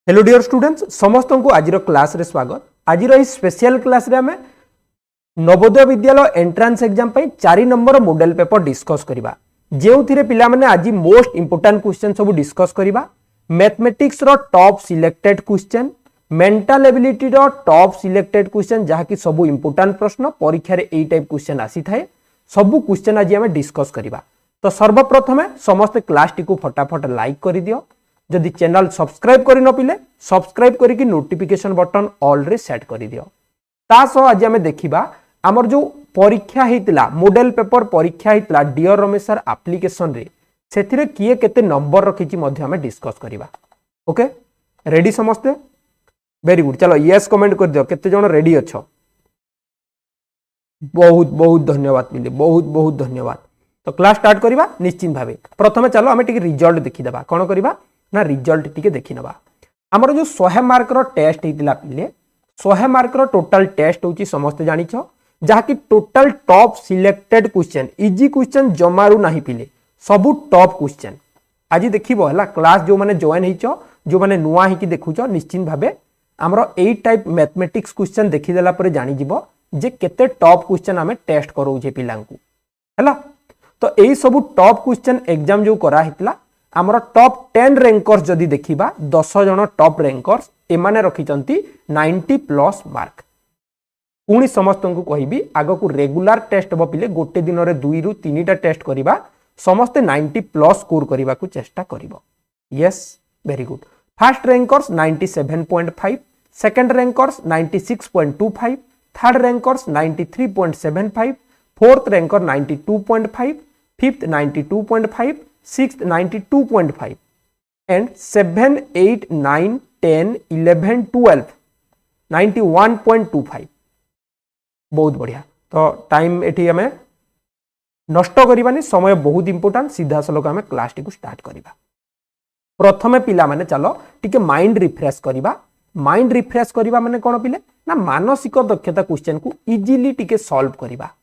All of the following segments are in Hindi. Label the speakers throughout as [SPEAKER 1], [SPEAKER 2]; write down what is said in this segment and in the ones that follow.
[SPEAKER 1] हेलो डियर स्टूडेंट्स समस्त को आज क्लास रे स्वागत। आज स्पेशल क्लास रे हमें नवोदय विद्यालय एंट्रांस एग्जाम पे 4 नंबर मॉडल पेपर डिस्कस करबा जेउ थिरे पिला माने आज मोस्ट इंपोर्टेंट क्वेश्चन सब डिस्कस करबा। मैथमेटिक्स रो top selected question, mental ability रो टॉप सिलेक्टेड क्वेश्चन जहा कि सब इंपोर्टेंट प्रश्न परीक्षा रे एई टाइप क्वेश्चन आसी थाए। सब क्वेश्चन आज हमें डिस्कस करबा। तो सर्वप्रथमे समस्त क्लास टी को फटाफट लाइक कर दियो। जदि चैनल सब्सक्राइब करि न पिले सब्सक्राइब करिकि नोटिफिकेशन बटन ऑल रे सेट कर दियो। ता सो आज हमें देखिबा हमर जो परीक्षा हेतिला मॉडल पेपर परीक्षा हेतिला डियर रमेश सर एप्लीकेशन रे सेथिरे किए केते नंबर रखिछि मध्ये हमें डिस्कस करिबा। ओके रेडी समस्ते? Very good. चलो यस कमेंट कर दियो केते जण रेडी अछो। बहुत बहुत धन्यवाद मिले, बहुत बहुत धन्यवाद। तो क्लास स्टार्ट करिबा निश्चित भाबे। प्रथमे चलो हमें टिके रिजल्ट देखि देबा। कोन करिबा ना रिजल्ट टिके देखि नबा। हमर जो 100 मार्क रो टेस्ट हेतिला पिले 100 मार्क रो टोटल टेस्ट होची समस्त जानि छ जहा कि total top selected question easy question जमारू नाही पिले सबु टॉप क्वेश्चन आज देखिबो हला। क्लास जो माने जॉइन हिच जो माने नुवा हिकी देखुछ निश्चित भाबे हमरो एई टाइप मैथमेटिक्स क्वेश्चन देखि देला परे जानि जिवो जे केते टॉप क्वेश्चन हमें टेस्ट करू जे पिलांकू हला। तो एई सबु टॉप क्वेश्चन एग्जाम जो करा हितला आमर टॉप 10 रैंकर्स जदि देखिबा 10 जण टॉप रैंकर्स एमाने रखिचंती 90 प्लस मार्क। पुणी समस्त को कहिबी आगो को रेगुलर टेस्ट हबो पिले गोटे दिन रे 2 रु 3 टा टेस्ट करिबा समस्त 90 प्लस स्कोर करिबा को चेष्टा करिवो। Yes very good. First rankers 97.5, second rankers 96.25, third rankers 93.75, fourth ranker 92.5, fifth 92.5, sixth 92.5 and 7 8 9 10 11 12 91.25। बहुत बढ़िया। तो टाइम एठी हमें नष्ट करिबानी, समय बहुत इंपोर्टेंट। सीधा सलक हमें क्लास टी को स्टार्ट करिबा। प्रथमे पिला माने चलो टिके माइंड रिफ्रेश करिबा। माइंड रिफ्रेश करिबा माने कोन पिले ना मानसिक दक्षता क्वेश्चन को इजीली टिके सॉल्व करिबा।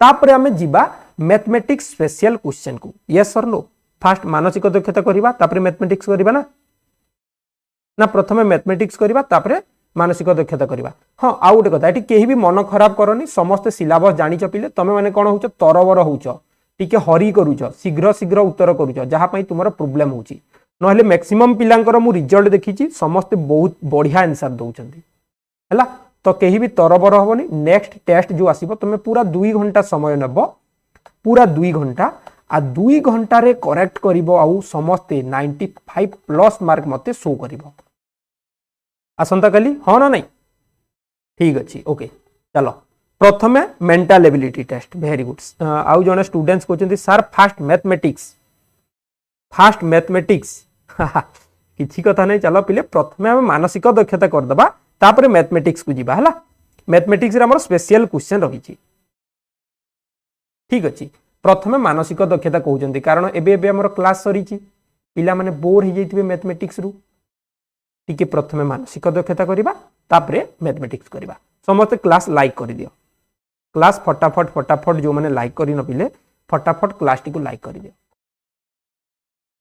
[SPEAKER 1] तापरे हमें जीवा मैथमेटिक्स स्पेशल क्वेश्चन को। Yes sir no? फास्ट मानसिक दक्षता करिबा तापरे मैथमेटिक्स करिबा ना प्रथमे मैथमेटिक्स करिबा तापरे मानसिक दक्षता करिबा। हां आ गोटे कथा एठी केही भी मन खराब करनी, समस्त सिलेबस जानि चपिले तमे माने कोन होउछ तरबर होउछ टिके हरी करूछ शीघ्र शीघ्र उत्तर करूछ जहा पई तुमरो प्रॉब्लम होउची। नहले मैक्सिमम पिलांकर मु रिजल्ट देखिची समस्त बहुत बढ़िया आंसर दउचंती हला। तो केही भी तरबर होबनी। नेक्स्ट टेस्ट जो आसीबो तमे पूरा 2 घंटा समय नेबो, पूरा 2 घंटा आ 2 घंटा रे करेक्ट करिवो आउ समस्ते 95 प्लस मार्क मते शो करिवो। आसंता काली हां ना नहीं? ठीक अछि। ओके चलो प्रथमे mental ability test. Very good. आउ जने स्टूडेंट्स कोचंती सर फास्ट मैथमेटिक्स किछि कथा नहीं। चलो पिले प्रथमे हम मानसिक दक्षता कर दबा तापरे मैथमेटिक्स को जीवा हला। मैथमेटिक्स रे हमर स्पेशल क्वेश्चन रहिछि। ठीक अछि। प्रथमे मानसिक दक्षता कहउचंती कारण एबे एबे हमर क्लास सरीछि पिला माने बोर हो जइथिबे मैथमेटिक्स रु टिके प्रथमे मानसिक दक्षता करिबा तापरे मैथमेटिक्स करिबा। समस्त क्लास लाइक करि दियो। क्लास फटाफट जो माने लाइक करि न पिले फटाफट क्लास टी को लाइक करि दियो।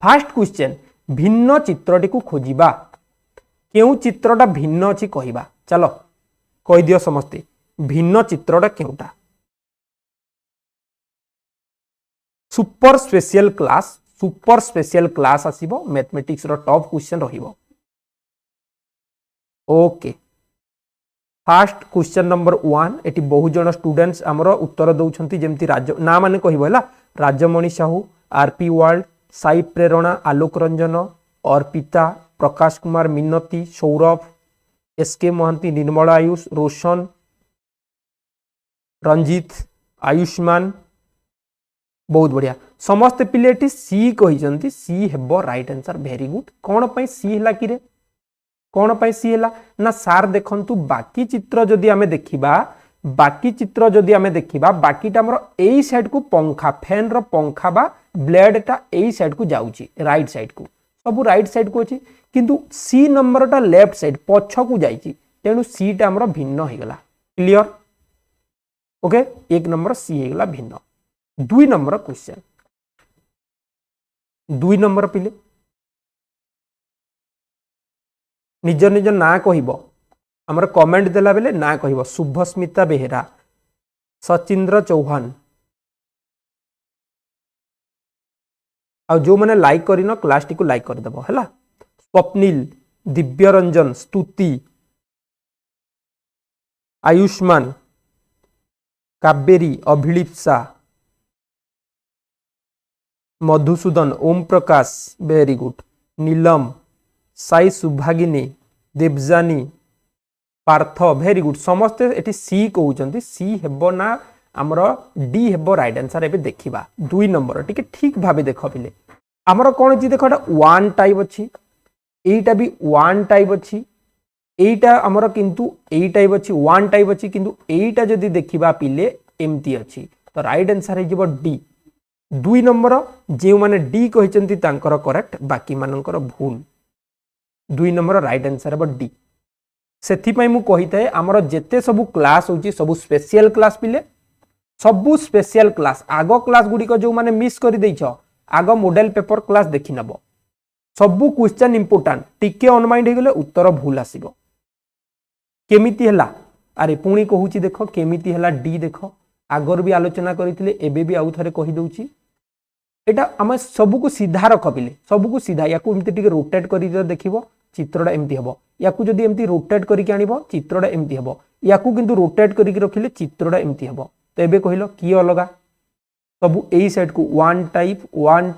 [SPEAKER 1] फर्स्ट क्वेश्चन भिन्न चित्रटी को खोजिबा। केउ चित्रटा भिन्न अछि कहिबा। चलो कहि दियो समस्ते भिन्न चित्रटा केउटा। सुपर स्पेशल क्लास आसीबो मैथमेटिक्स रो टॉप क्वेश्चन रहिबो। Okay first question number 1 eighty बहुत जण स्टूडेंट्स हमरो उत्तर दउछंती जेमति ना माने कहिबो हला Rajmani Sahu, R P world, Sai Prerna, Alok Ranjan, Arpita, Prakash Kumar, Minati, Saurabh, S K Mahanti, Nirmala Ayush, Roshan, Ranjit, Ayushman. बहुत बढ़िया। समस्त पिलेटी सी कहिसंती सी हेबो राइट आंसर। Very good. कोन पई सी हैला कि रे कोन पई सी हैला ना सार देखंतु बाकी चित्र जदि हमें देखिबा बाकीटा हमर एई साइड को पंखा फैन रो पंखा बा ब्लेडटा एई साइड को जाउची राइट साइड को सब राइट साइड को अछि किंतु सी नंबरटा लेफ्ट साइड पछ को जाईची तेनु सी टा हमर भिन्न हेगला। क्लियर? ओके 1 नंबर सी हेगला भिन्न। 2 नंबर क्वेश्चन 2 नंबर पिले निज निज ना कहब आमर कमेंट देला बेले ना कहब शुभस्मिता बेहेरा सचिंद्र चौहान आ जो मैंने लाइक करन क्लास टी को लाइक करदेव है स्वप्निल दिव्यरंजन स्तुति आयुष्मान कावेरी अभिलिप्सा मधुसूदन ओम प्रकाश वेरी गुड नीलम साई सुभागिनी देवजानी पार्थ वेरी गुड समस्ते एटी सी कहते सी हेबो ना आमर डी हेबो राइट आंसर एबे देखिबा 2 नंबर टिके ठीक भाबे देख पिले आमर कोन जी देखो वन टाइप अच्छी एटा भी वन टाइप अच्छी एटा आमर किंतु ए टाइप अच्छी वन टाइप अच्छी किंतु एटा जदी देखिबा पिले एमती अच्छी तो राइट आंसर हे जिवो डी 2 नंबर जे माने डी कहिसंती तांकर करेक्ट बाकी मानकर भूल 2 नंबर राइट आंसर हे डी सेथि पई मु कहिताए आमर जेते सब क्लास होची सब स्पेशल क्लास पिले सबु स्पेशल क्लास आगो क्लास गुडी को जो माने मिस करि दैछो आगो मॉडल पेपर क्लास देखि नबो सबु क्वेश्चन इंपोर्टेंट टिके अनमाइंड हे गेले उत्तर भूल आसीबो केमिति हला अरे पुणी कहूची देखो केमिति हला डी देखो आगर भी आलोचना करथिले एबे भी आउ थरे कहि दउची एटा हम सबु को सीधा रख पिले सबु को सीधा याकू एमति टिके रोटेट करि देखिबो चित्रटा एमति हबो याकू जदी एमति रोटेट करिके आनिबो चित्रटा एमति हबो याकू किंतु रोटेट करिके रखिले चित्रटा एमति हबो तो एबे कहिलो की अलगा सबु एई साइड को वन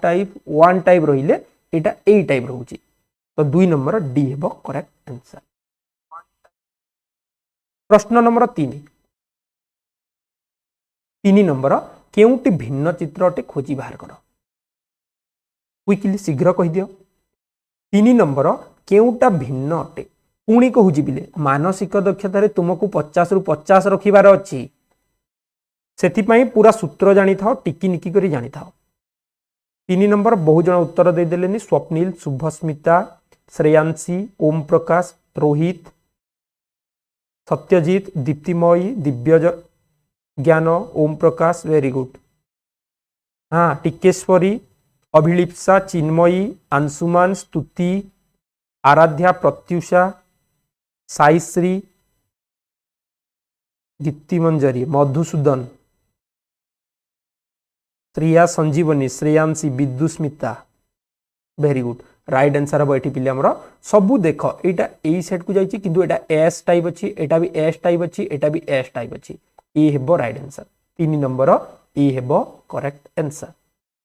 [SPEAKER 1] टाइप रहिले एटा एई टाइप रहउची तो 2 नंबर डी हेबो करेक्ट आंसर प्रश्न नंबर 3 नंबर केउटी भिन्न चित्र अटे खोजी बाहर कर क्विकली शीघ्र कहि दियो 3 नंबर केउटा भिन्न अटे पुणी कहूची बिले मानसिक दक्षता रे तुमको 50 रु 50 रखिबार अछि सेथि पई पूरा सूत्र जानि थाओ टिकी निकी करी जानि थाओ 3 नंबर बहु जन उत्तर दे देलेनी स्वप्निल शुभस्मिता श्रेयांशी ओम प्रकाश रोहित सत्यजीत दीप्तिमयी दिव्य ज्ञान ओम प्रकाश वेरी गुड हाँ Tikeshwari Abhilipsa Chinmayee Anshuman Stuti Aradhya Pratyusha Saishree Diptimanjari Madhusudan Shreya Sanjeevani Shreyanshi Vidyusmita very good right answer हम ये पिले आमर सबू देख एटा ए सेट को जाइए किंतु एटा एस टाइप अच्छी एटा भी एस टाइप अच्छी एटा भी एस टाइप अच्छी ए हेबो राइट आंसर 3 नंबर ए हेबो correct answer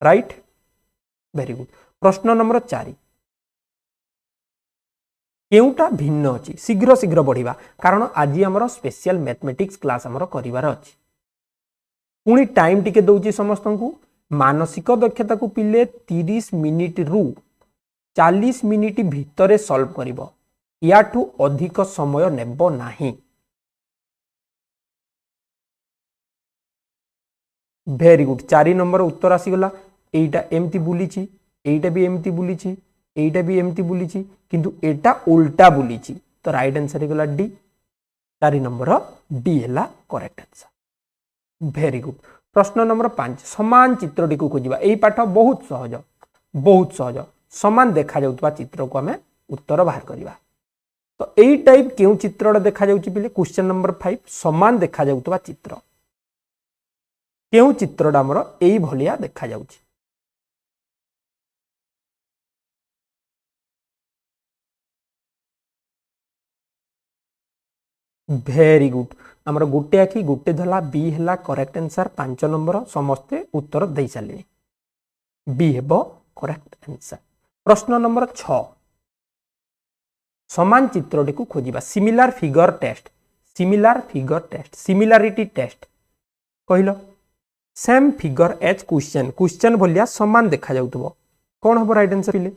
[SPEAKER 1] right very good प्रश्न नंबर 4 केउटा भिन्न अच्छी शीघ्र शीघ्र बढ़िबा कारण आज आमर स्पेशल मैथमेटिक्स क्लास आमर करिवार अछि पुणी टाइम टिके दउची समस्त को मानसिक दक्षता को पिले 30 मिनिट रु 40 मिनिट भितरे सॉल्व करिवो याठू अधिक समय नेबो नाही वेरी गुड 4 नंबर उत्तर आसीगला एटा एमती बुलीची एटा भी एमती बुलीची एटा भी एमती बुलीची किंतु एटा उल्टा बुलीची तो राइट आंसर गला डी 4 नंबर डी हैला करेक्ट आंसर वेरी गुड प्रश्न नंबर 5 समान चित्रटी को खोजिबा एई पाठ बहुत सहज समान देखा जाउतबा चित्र को हमें उत्तर बाहर करिबा तो एई टाइप केउ चित्रटा देखा जाउची पिले क्वेश्चन नंबर 5 समान देखा जाउतबा चित्र केउ चित्रटा हमर एई भलिया देखा जाउची वेरी गुड आमर गोटे आखि गोटे धला बी हैला करेक्ट आंसर 5 नंबर समस्ते उत्तर दे साले बी हेबो करेक्ट आंसर प्रश्न नंबर 6 समान चित्रटी को खोजिबा similar figure test similarity test कहलो सेम फिगर एच क्वेश्चन भलिया समान देखा जाउतबो कोन हो राइट आंसर पिले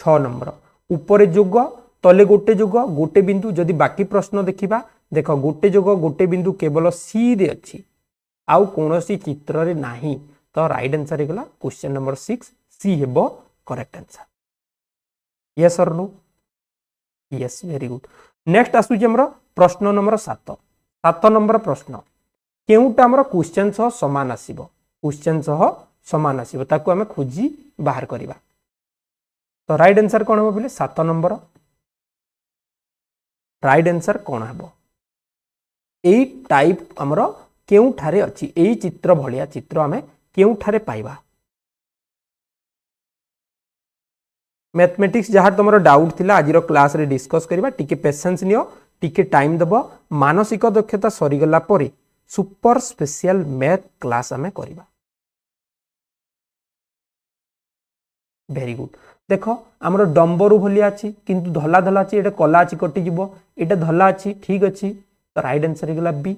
[SPEAKER 1] 6 नंबर ऊपर जोग तले गोटे जोग गोटे बिंदु जदि बाकी प्रश्न देखिबा देख गोटे जोग गोटे बिंदु केवल सी रे अछि आउ कोनोसी चित्र रे नाही तो राइट आंसर हे गला क्वेश्चन नंबर 6 सी हेबो correct answer yes or no yes very good next आसु जे हमर प्रश्न नंबर 7 नंबर प्रश्न केउटा हमर क्वेश्चन सह समान आसीबो ताकू हमें खोजी बाहर करिबा तो राइट आंसर कौन हम बोले 7 नंबर राइट आंसर कौन हम एई टाइप हमर केउ ठारे अछि एई चित्र भलिया चित्र हमें केउ ठारे पाइबा मैथमेटिक्स जहाँ तुम डाउट थिला आज क्लास रे डिस्कस करबा टिके पेशेंस नियो टिके टाइम दबो मानसिक दक्षता सरीगला परे सुपर स्पेशल मैथ क्लास हमें करबा वेरी गुड देख आमर डंबरू भलिया अछि किंतु धला धला अछि एटा कला अछि कटि जिवो एटा धला अछि ठीक अछि तो राइट आंसर हिगला बी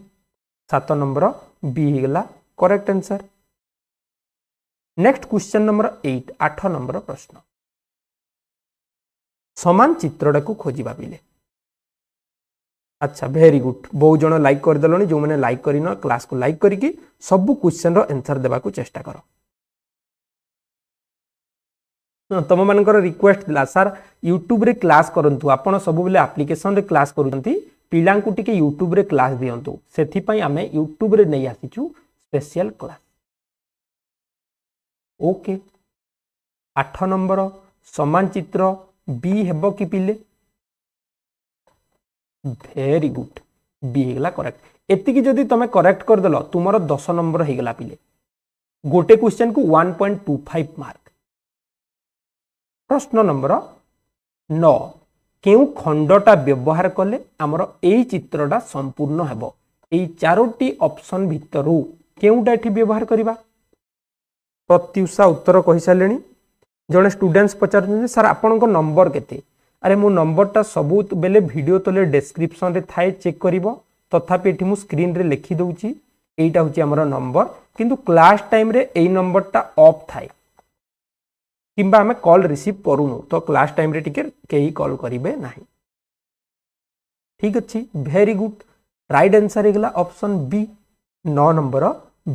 [SPEAKER 1] 7 नंबर बी हिगला correct answer next question number 8 8 number प्रश्न समान चित्रटा को खोजिबा बिले अच्छा वेरी गुड बहुत जन लाइक कर देलनी जो मैंने लाइक करिनो क्लास को लाइक करिकी सब क्वेश्चन रो आंसर देबा को चेष्टा करो तुम मानकर रिक्वेस्ट दिला सर यूट्यूब रे क्लास करंतु आपण सब बेले एप्लिकेशन रे क्लास करूंती पिलां को टिके यूट्यूब रे क्लास दियंतु सेथि पई आमे यूट्यूब रे नै आसीचु स्पेशल क्लास ओके 8 नंबर समान चित्र बी हेबो कि पिले वेरी गुड बी हेगला करेक्ट एतिकी जदि तमे करेक्ट कर देलो तुमरो 10 नंबर हेगला पिले गोटे क्वेश्चन को 1.25 मार्क प्रश्न नंबर 9 केउ खंडटा व्यवहार कले हमर एई चित्रटा संपूर्ण हेबो एई चारोटी ऑप्शन भितरु केउटा एठी व्यवहार करिबा प्रत्युषा उत्तर कहि सालेनी जने स्टूडेंट्स पचार सर आपण को नंबर केते अरे मो नंबरटा सबु बेले वीडियो तले डिस्क्रिप्शन रे थाए चेक करिवो तथापि एठी मु स्क्रीन रे लिखि दउची एईटा होची हमर नंबर किंतु क्लास टाइम रे एई नंबरटा ऑफ थाए किंबा हमें कॉल रिसीव करूनु तो क्लास टाइम रे टिके केही कॉल करिवे नाही ठीक अछि वेरी गुड राइट आंसर हेगला ऑप्शन बी 9 नंबर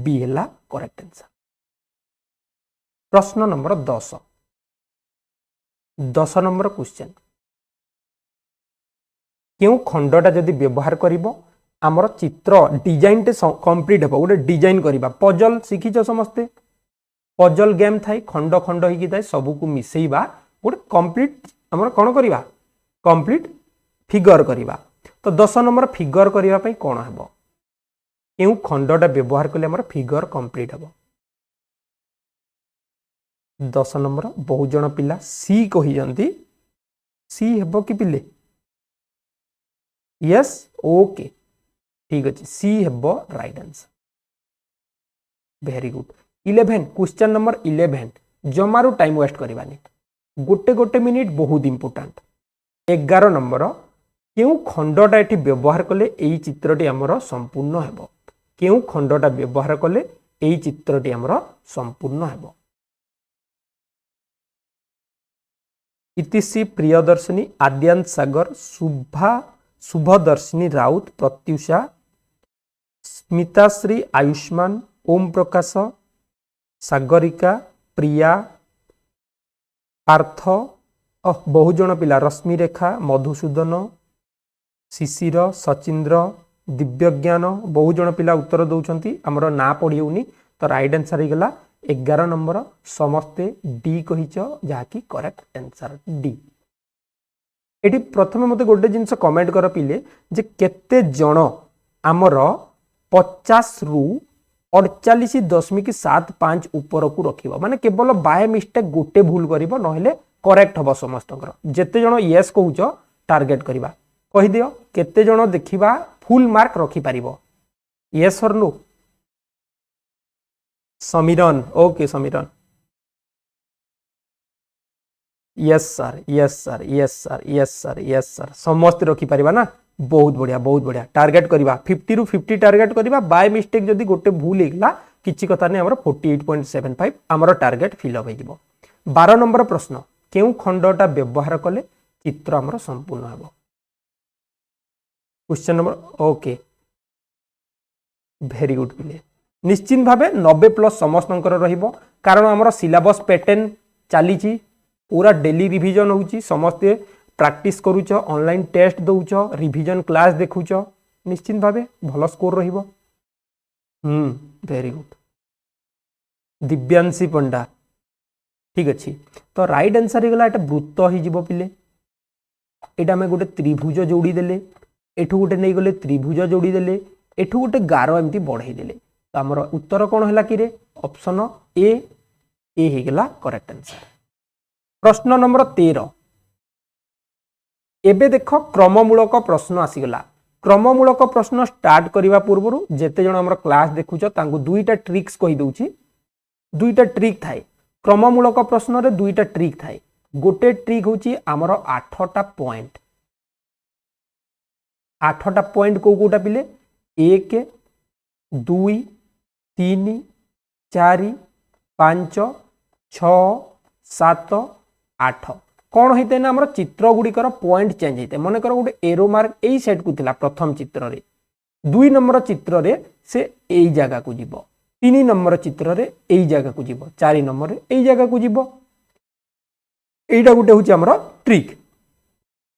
[SPEAKER 1] बी हेला करेक्ट आंसर प्रश्न नंबर 10 10 नंबर क्वेश्चन क्यों खंडटा जदि व्यवहार करिवो हमर चित्र डिजाइन टे कंप्लीट हेबो गोटे डिजाइन करिबा पजल शिखिछ समस्ते पजल गेम थाई खंड खंड ही थाए सबू को मिसेइबा गोटे कंप्लीट हमर कोन करिबा कंप्लीट फिगर करिबा तो 10 नंबर फिगर करिबा पई कोन हेबो केउ खंडटा व्यवहार कले हमर फिगर कंप्लीट हेबो 10 नंबर बहुत जन पिला सी कहि जंती सी हेबो कि पिले यस ओके ठीक अछि सी हेबो right answer very good 11 question number 11 जमारू टाइम वेस्ट करबानी गोटे गोटे मिनिट बहुत इंपोर्टेंट 11 नंबर केउ खंडटा एठी व्यवहार कले एई चित्रटी हमर संपूर्ण हेबो केउ खंडटा व्यवहार कले एई चित्रटी हमर संपूर्ण हेबो इतिश्री प्रियदर्शनी आद्यांश सागर शुभदर्शिनी राउत प्रत्युषा स्मिताश्री आयुष्मान ओम प्रकाश सागरिका प्रिया पार्थ बहुजन पिला रश्मि रेखा मधुसूदन शिशिर सचिंद्र दिव्यज्ञान बहुजन पिला उत्तर दौरान आमर ना पढ़ी तो राइट आंसर गला 11 नंबर समस्ते डी कहिच जहाँकि करेक्ट आंसर डी एटी प्रथम मते गोटे जिनस कमेंट कर पिले जे केते जण आमर 50 रु 48.75 ऊपर को रखिबो माने केवल बाय मिस्टेक गोटे भूल करिवो नहले करेक्ट हबो समस्तकर जेते जण यस कहउछ टारगेट करिबा कहि दियो केते जण देखिबा फुल मार्क रखि पारिबो yes or no Samiran okay Samiran yes sir yes sir yes sir yes sir yes sir समस्त रखि पारिबा ना बहुत बढ़िया टारगेट करिबा 50 रु 50 टारगेट करिबा बाय मिस्टेक जदी गोटे भूल हेगला किछि कथा नै हमर 48.75 हमर टारगेट फिल अप हेजिबो 12 नंबर प्रश्न केउ खंडटा व्यवहार कले चित्र हमर संपूर्ण हेबो question number okay very good पिले निश्चित भाबे 90 प्लस समस्तंकर रहिबो कारण हमर सिलेबस पैटर्न चलीची पूरा डेली रिवीजन होउची समस्ते प्रैक्टिस करूच ऑनलाइन टेस्ट दउच रिवीजन क्लास देखुच निश्चित भाबे भलो स्कोर रहिबो वेरी गुड दिव्यांशी पंडा ठीक अच्छी तो राइट आंसर गला एटा वृत्त ही जीवो पिले एटा में गोटे त्रिभुज जोड़ी देले एठू गोटे नहीं गले त्रिभुज जोड़ी देले एठू गोटे गार एमती बढ़ाई देले तो हमर उत्तर कौन है कि ऑप्शन ए हे गला करेक्ट आंसर। प्रश्न नंबर 13 एबे देख क्रममूलक प्रश्न आसीगला। क्रममूलक प्रश्न स्टार्ट करने पूर्व जेते जन हमर क्लास देखुछ तांको दुईटा ट्रिक्स कहि दउची दुईटा ट्रिक थाए क्रममूलक प्रश्न रे दुईटा ट्रिक थाए गोटे ट्रिक होची हमर 8टा पॉइंट 8टा पॉइंट को कोटा पिले 1 2 3 4 5 6 7 8 कौन होते ना हमर चित्र गुड़िकर पॉइंट चेंज होते मन कर गोटे एरो मार्क यही सेट को थिला प्रथम चित्र रे 2 नंबर चित्र रे से यही जगह को जीव 3 नंबर चित्र रे यही जगह को जीव 4 नंबर रे यही जगह को जीव एटा गोटे होची हमर ट्रिक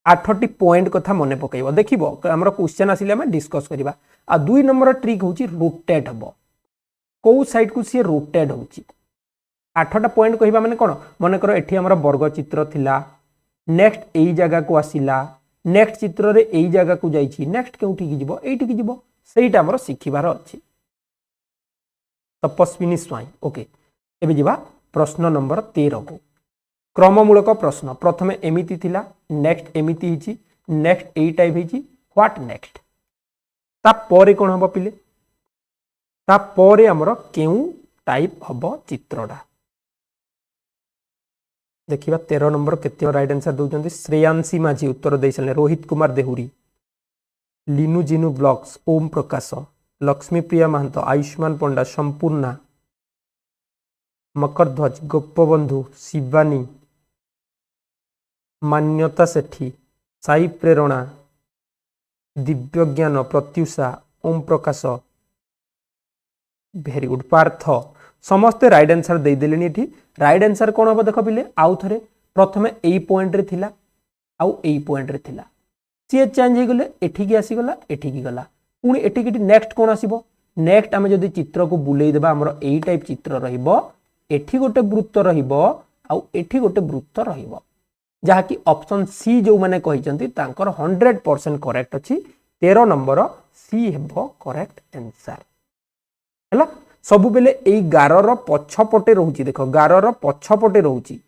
[SPEAKER 1] 8टी पॉइंट कथा मने पकेइबो देखिबो हमर क्वेश्चन आसिले हम डिस्कस करिबा आ 2 नंबर ट्रिक होची रोटेट हबो को साइड को सी रोटेट होची 8टा पॉइंट कहबा माने कोन मन कर एठी हमर वर्ग चित्र थिला नेक्स्ट एई जगह को आसिला नेक्स्ट चित्र रे एई जगह को जाईची नेक्स्ट केउठी की जीवो एठी की जीवो सेटा हमर सिखिबार अछि तपस्विनी स्वाई ओके एबे जीवा प्रश्न नंबर 13 को क्रममूलक प्रश्न प्रथमे एमिति थिला नेक्स्ट एमिति हिची नेक्स्ट एई टाइप हिची व्हाट नेक्स्ट ता परे कोन हबो पिले ता परे हमर केउ टाइप हबो चित्रडा देखिबा 13 नंबर केते राइट आंसर दउचंती श्रेयांशी माझी उत्तर दे सले रोहित कुमार देहुरी लिनु जिनु ब्लॉग्स ओम प्रकाश लक्ष्मी प्रिया महंत आयुष्मान पंडा संपूर्णा मकर ध्वज गोपबंधु शिवानी मान्यता सेठी साई प्रेरणा दिव्य ज्ञान प्रत्युषा ओम प्रकाश वेरी गुड पार्थ समस्ते राइट आंसर दे देलेनी एठी राइट आंसर कोन हो देखो पिले आउ थरे प्रथमे एई पॉइंट रे थिला आउ एई पॉइंट रे थिला सी चेंज हे गले एठी की आसी गला एठी की गला पुनी एठी की नेक्स्ट कोन आसीबो नेक्स्ट हम जदी चित्र को बुलेई देबा हमर एई टाइप चित्र रहिबो एठी गोटे वृत्त रहिबो आउ एठी गोटे वृत्त रहिबो जहा कि ऑप्शन सी जो माने कहिसंती तांकर 100% करेक्ट अछि 13 नंबर सी हेबो करेक्ट आंसर हैला सबु बेले एई गारर पछपटे रहउची देखो गारर पछपटे रहउची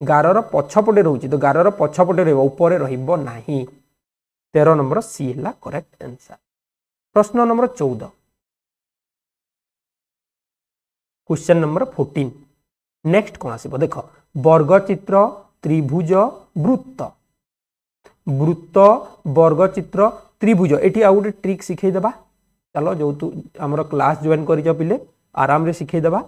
[SPEAKER 1] गारर पछपटे रहउची तो गारर पछपटे रहबो ऊपर रहइबो नाही 13 नंबर सी हैला करेक्ट आंसर। प्रश्न नंबर 14 क्वेश्चन नंबर 14 नेक्स्ट कोन आसीबो देखो वर्ग चित्र त्रिभुज वृत्त वृत्त वर्ग चित्र त्रिभुज एठी आ गोटे ट्रिक सिखै देबा चलो जो तू हमर क्लास ज्वाइन करिज पिले आराम रे सिखै देबा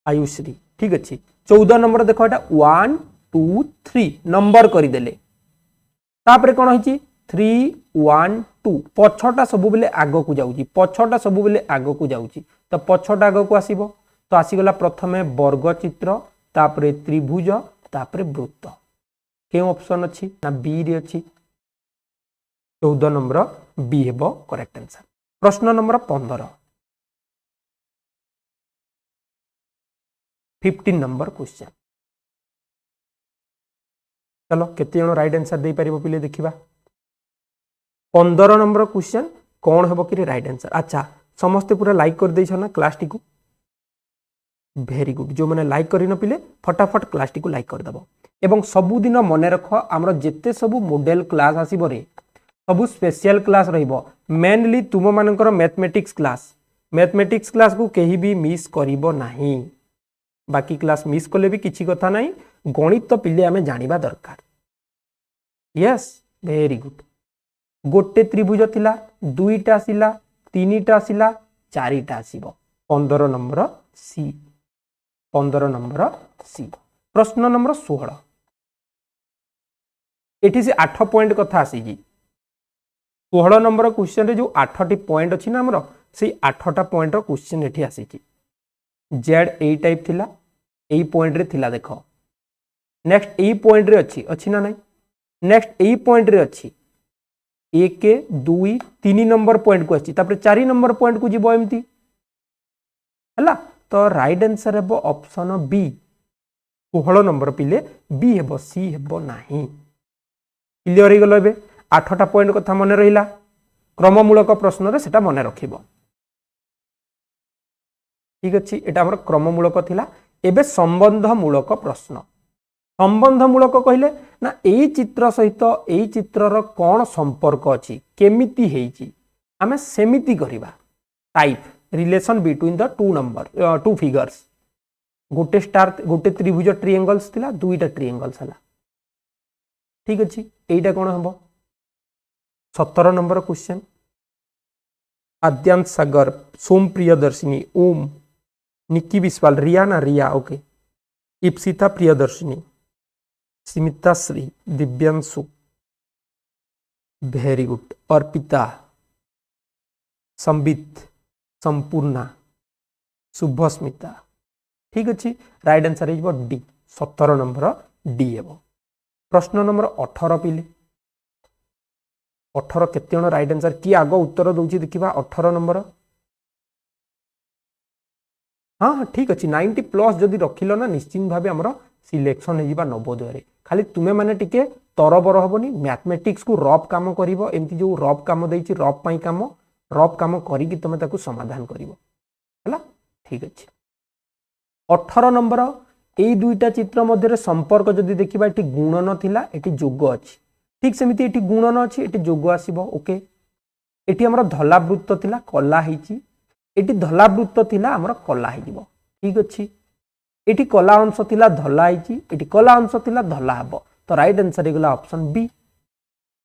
[SPEAKER 1] आयुश्री ठीक अछि 14 नंबर देखो एटा 1 2 3 नंबर करि देले तापरे कोन होइची 3 1 2 पछटा सब बेले आगो को जाउची पछटा सब बेले आगो को जाउची तो पछटा आगो को आसीबो तो आसी गला प्रथमे वर्ग चित्र तापरे त्रिभुज तापरे वृत्त के ऑप्शन अछि ना बी रे अछि 14 नंबर बी हेबो करेक्ट आंसर। प्रश्न नंबर 15 15 नंबर क्वेश्चन चलो केते जण राइट आंसर दे परिबो पिले देखिबा 15 नंबर क्वेश्चन कौन हेबो कि राइट आंसर अच्छा समस्त पूरा लाइक कर देछ ना क्लास टी को वेरी गुड जो मैंने लाइक करी न पिले फटाफट क्लास टी को लाइक कर दबो एवं सबुदिन मने रख आमर जेते सबु मॉडल क्लास आसीबो रे सबु स्पेशल क्लास रहिबो मेनली तुम मानकर मैथमेटिक्स क्लास को केही भी मिस करिबो नाही बाकी क्लास मिस कले भी किछि कथा नाही गणित तो पिले हमें जानिबा दरकार यस वेरी गुड गोटे त्रिभुज थिला दुईटा आसिला तीनटा आसिला चारिटा आसीबो 15 नंबर सी 15 नंबर सी। प्रश्न नंबर 16 एठी से 8 पॉइंट कथा आसी जी 16 नंबर क्वेश्चन रे जो 8टी पॉइंट अछि ना हमरो से 8टा पॉइंट रो क्वेश्चन एठी आसी छी जेड ए टाइप थिला ए पॉइंट रे थिला देखो नेक्स्ट ए पॉइंट रे अछि ना नहीं नेक्स्ट ए पॉइंट रे अछि 1 2 3 नंबर पॉइंट को अछि तापर 4 नंबर पॉइंट को जीवो एमती हला तो राइट आंसर हेबो ऑप्शन बी 16 नंबर पिले बी हेबो सी हेबो नाही। क्लियर हो गलो। 8टा पॉइंट कथा मन रहिला क्रममूलक प्रश्न रे सेटा मन रखिबो। ठीक अछि एटा हमर क्रममूलक थिला। एबे संबंधमूलक प्रश्न। संबंधमूलक कहले ना एई चित्र सहित एई चित्रर कोन संपर्क अछि केमिति हेइची आमे सेमिति करिबा। Type relation between the two figures. गोटे स्टार गोटे त्रिभुज ट्रायंगल्स थिला दुईटा ट्रायंगल्स हला। ठीक अछि एइटा कोन हबो 17 नंबर क्वेश्चन। आद्यांश सागर सोम प्रियदर्शिनी ओम निक्की बिस्वाल रिया ना Riya okay Ipsita Priyadarshini Smita Shree Divyanshu very good Arpita Sambit Sampurna Shubhasmita. ठीक अच्छे राइट आंसर हो डी 17 नंबर डी हे। प्रश्न नंबर 18 पिले 18 केते राइट आंसर कि आग उत्तर दौची देखा 18 नंबर। हाँ हाँ ठीक अच्छे 90 प्लस जदि रखिल ना निश्चित भाव आम सिलेक्शन हो नवोदय खाली तुम्हें मैंने टिके तरबर हेनी मैथमेटिक्स को रफ काम कर एमती जो रफ काम देती रफ काम करी तुम ताकू समाधान कर। ठीक अच्छे 18 नंबर यही दुईटा चित्र मध्य संपर्क जदि देखा ये गुणन थिला ये जोग अच्छी। ठीक सेमती ये गुणन अच्छी ये जोग आसब। ओके ये आमर धलावृत्त थिला कला होती ये धलावृत्त थिला आमर कला हो। ठीक अच्छे ये कला अंश थिला धला ये कला अंश थिला धला हम तो राइट आंसर होगा ऑप्शन बी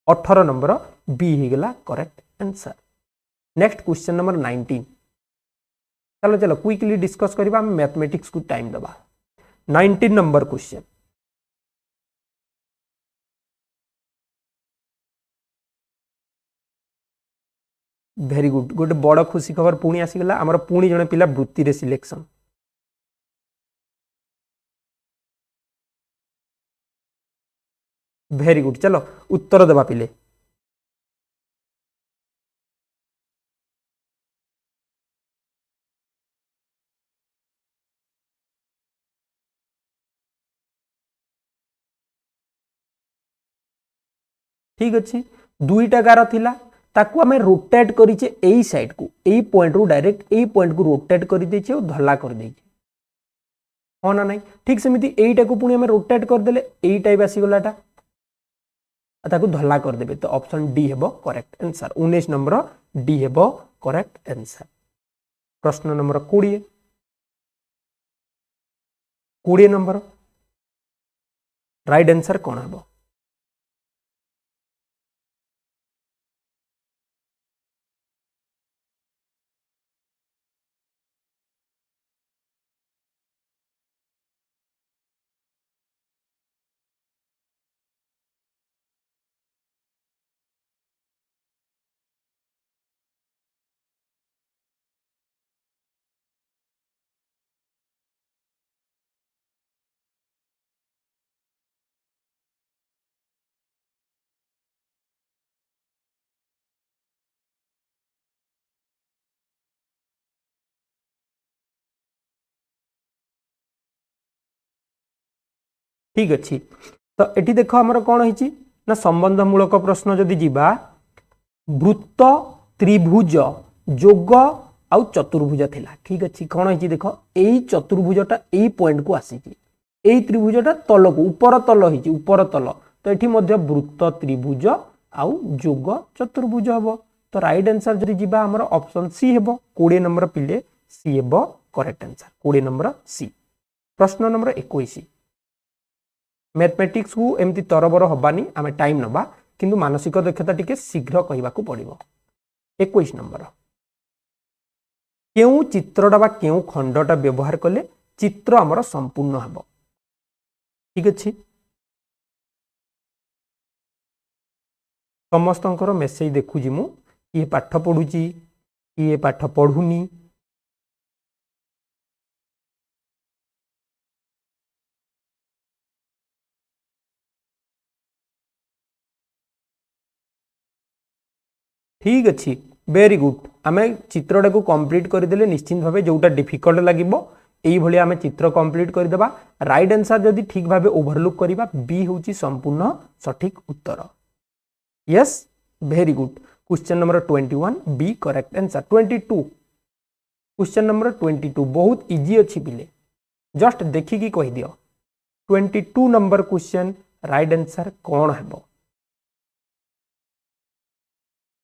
[SPEAKER 1] 18 नंबर बी होगा correct answer. Next question number 19। चलो चलो क्विकली डिस्कस करबा मैथमेटिक्स को टाइम दबा। 19 नंबर क्वेश्चन वेरी गुड गोटे बड़ खुशी खबर पुणी आसीगला आमर पुणी जने पिला वृत्ति रे सिलेक्शन। वेरी गुड चलो उत्तर देवा पिले। ठीक अच्छे दुईटा गार थिला ताकू आमे रोटेट करिचे एई साइड को एई पॉइंट रु डायरेक्ट एई पॉइंट को रोटेट कर देछे और धला कर देछे। हाँ ना नहीं ठीक सेमिति एईटा को पुणी आमे रोटेट कर देले एईटा भी आसी गलाटा ताकू धला कर देबे तो ऑप्शन डी हेबो करेक्ट आंसर। 19 नंबर डी हेबो करेक्ट आंसर। प्रश्न नंबर 20 नंबर राइट आंसर कौन हेबो। ठीक अच्छे तो ये देख आमर कौन है ना संबंधमूलक प्रश्न जदि जीवा वृत्त त्रिभुज जोग आउ चतुर्भुज थिला। ठीक अच्छे कौन है देख यही चतुर्भुजटा यही पॉइंट को आसी त्रिभुजटा तल को ऊपर तल हो ऊपर तल तो ये वृत्त त्रिभुज आउ जोग चतुर्भुज हम तो राइट आंसर जदि जीवा आमर ऑप्शन सी हेबो 20 नंबर पिले सी हेबो करेक्ट आंसर 20 नंबर सी। प्रश्न नंबर 21 मैथमेटिक्स को एमती तरबर हबानी आमे टाइम नबा किंतु मानसिक दक्षता टिके शीघ्र कहबा को पड़िबो। 21 नंबर केउ चित्रटा बा केउ खंडटा व्यवहार कले चित्र आमर संपूर्ण हबो। ठीक अछि समस्तंकर मेसेज देखुजी मु ये पाठ पढुची ये पाठ पढुनी। ठीक अच्छे वेरी गुड आमे चित्रटा को कंप्लीट करदेले निश्चित भाव जोटा डिफिकल्ट लगे यही आम चित्र कंप्लीट करदेबा राइट आंसर जदि ठीक भाव ओभरलुक करबा बी होची संपूर्ण सठिक उत्तर yes very good question number 21 B correct answer 22 question number 22 बहुत इजी अच्छी पिले जस्ट देखिकी कहि दियो 22 नंबर क्वेश्चन राइट आंसर कौन हेबो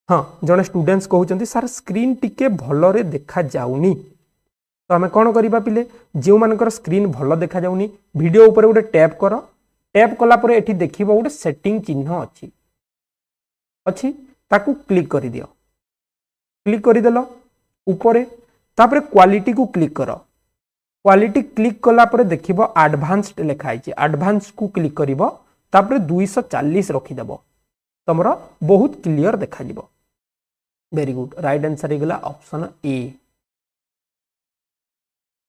[SPEAKER 1] हाँ जड़े स्टूडेंट्स कहते सर स्क्रीन टिके भलरे देखा जाउनी तो आम कौन करवा पिले जो मानकर स्क्रीन भल देखा जाउनी वीडियो ऊपर गोटे टैप कर टैप कलापर एठी देखिबो गोटे सेटिंग चिन्ह अच्छी अच्छी ताकू क्लिक कर दियो क्लिक करदेल ऊपर तापर क्वालिटी को क्लिक कर क्वालिटी क्लिक कलापर देखिबो एडवांस्ड लिखाई एडवांस को क्लिक करिवो तापर 240 रखिदेव तुमर बहुत क्लियर देखा जिवो वेरी गुड राइट आंसर हो गला option A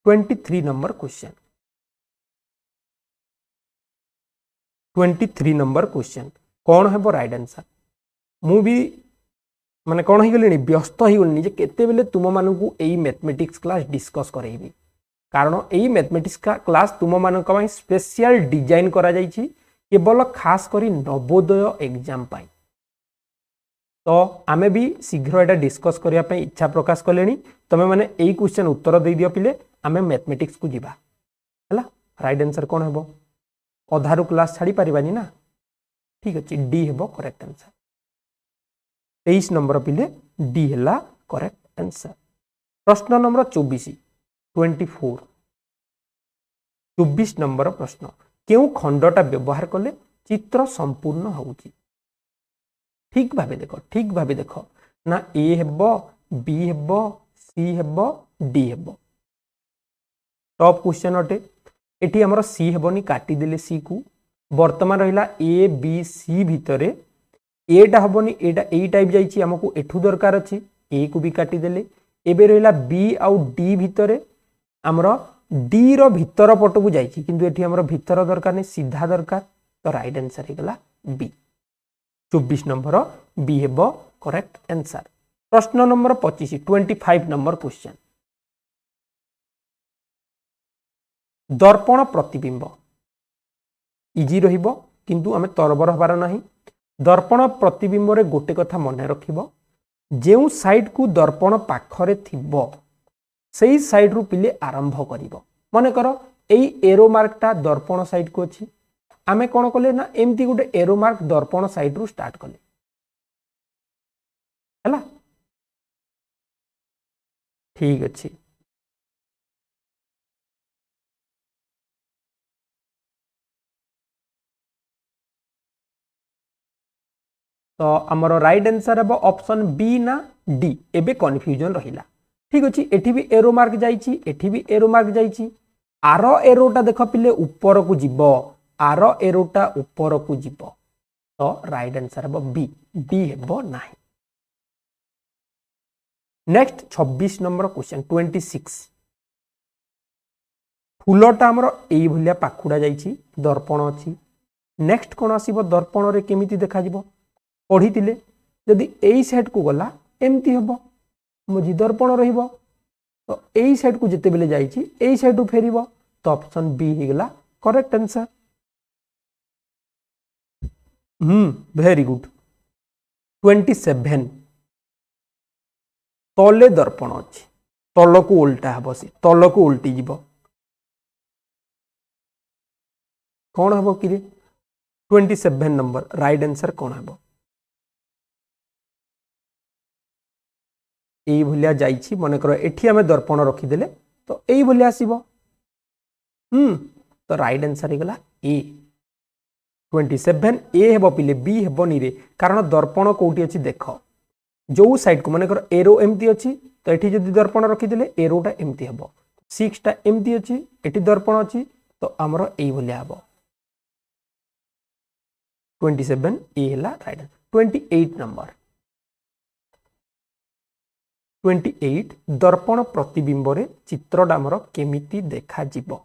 [SPEAKER 1] 23 number question 23 number question कौन है राइट आंसर मु भी माने कौन हो गली व्यस्त हो गली जे केते बेले तुम मानकू एई मैथमेटिक्स क्लास डिस्कस करेबी कारण एई मैथमेटिक्स क्लास तुम मानक स्पेशल डिजाइन करा जायछि केवल खास करी नवोदय एग्जाम पाई तो आमे भी शीघ्र एटा डिस्कस करिया पे इच्छा प्रकाश कलेनी तमे माने एई क्वेश्चन उत्तर दे दियो पिले आमे मैथमेटिक्स को जीवा हला राइट आंसर कोन हेबो अधारु क्लास छाड़ी परिबानी ना ठीक अछि डी हेबो करेक्ट आंसर 23 नंबर पिले डी हला करेक्ट आंसर प्रश्न नंबर 24 नंबर प्रश्न केउ खंडटा व्यवहार कले चित्र संपूर्ण होउची ठीक भावे देख ना ए हेबो बी हेबो सी हेबो डी हेबो टॉप क्वेश्चन अटे एठी हमर सी हेबोनी काटी देले सी को वर्तमान रहिला ए बी सी भितरे एटा हेबोनी एटा ए टाइप जाईची हमकु एठू दरकार अछि ए को भी काटी देले एबे रहिला बी आउ डी भितरे हमर डी रो भितर पट को जाईची किंतु एठी हमर भितर दरकार नै सीधा दरकार तो राइट आंसर हे गला बी 24 नंबर बी हेबो करेक्ट आंसर प्रश्न नंबर 25 नंबर क्वेश्चन दर्पण प्रतिबिंब इजी रहिबो किंतु आमे तरबर हबार नाही दर्पण प्रतिबिंब रे गोटे कथा मन रखिबो जेउ साइड को दर्पण पाखरे थिबो सेही साइड रु पिले आरंभ करिवो माने करो एई एरो मार्कटा दर्पण साइड को अछि आमे कोन कले ना एमती गोटे एरो मार्क दर्पण साइड रु स्टार्ट कले हला ठीक अछि तो हमर राइट आंसर है ऑप्शन बी ना डी एबे कंफ्यूजन रहिला ठीक अछि एठी भी एरो मार्क जाईची एठी भी एरो मार्क जाईची आरो एरोटा देख पिले ऊपर को जीवो आरो एरोटा ऊपर को जीवो तो राइट आंसर है बी डी हेबो नाही नेक्स्ट 26 नंबर क्वेश्चन 26 फूलटा हमर एई भलिया पाखुडा जाईची दर्पण अछि नेक्स्ट कोन आसीबो दर्पण रे केमिति देखा जीवो पढ़ीतिले यदि एई साइड को गला एमती हेबो मझी दर्पण रहिबो तो एई साइड को जते बेले जाईची एई साइड फेरिबो तो ऑप्शन बी हे गला करेक्ट आंसर वेरी गुड 27 तले दर्पण अछि तल को उल्टा हबो से तल को उल्टी जीवो कौन हबो कि 27 नंबर राइट आंसर कौन हबो एई भलिया जाईची मने करो एठी हमें दर्पण रखी देले तो एई भलिया आसीबो तो राइट आंसर हेगला ए 27 ए हेबो पिले बी हेबो नि रे कारण दर्पण कोठी अछि देखो जो साइड को माने करो एरो एमती अछि तो एठी जदी दर्पण रखी देले एरोटा एमती हेबो 6 टा एमती अछि एठी दर्पण अछि तो हमरो एई भलिया हेबो 27 ए हला राइट 28 नंबर 28 दर्पण प्रतिबिंब रे चित्रटा हमर केमिति देखा जीवो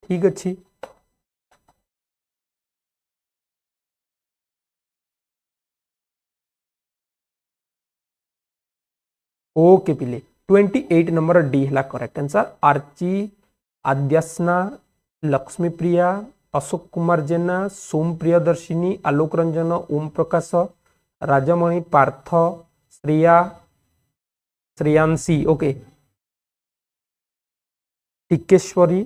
[SPEAKER 1] ठीक अछि ओके पिले 28 नंबर डी है correct answer. Archi, Adyasana, Lakshmi Priya, Ashok Kumar Jena, Som Priyadarshini, Alok Ranjan, Om Prakash, Rajmani, Parth, Shreya, Shreyanshi, okay, Tikeshwari,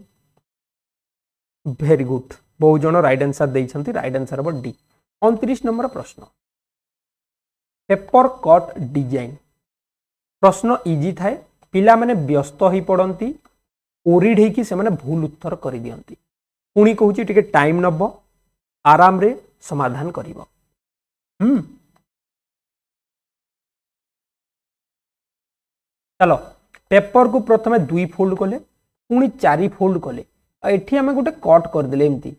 [SPEAKER 1] very good, बहुत जन राइट आंसर देइछंती। राइट आंसर हम डी। 29 नंबर प्रश्न, पेपर कट डिजाइन। प्रश्न इजी थाए, पिला माने व्यस्त ही पड़ती, ओरिड होकि से माने भूल उत्तर कर दियंती। पुणी कहूँ टिके टाइम नब, आराम रे समाधान करिवो। चलो पेपर को प्रथमे 2 फोल्ड कले, पुणी 4 फोल्ड कले, एठी आमे गोटे कट करदेले एमती।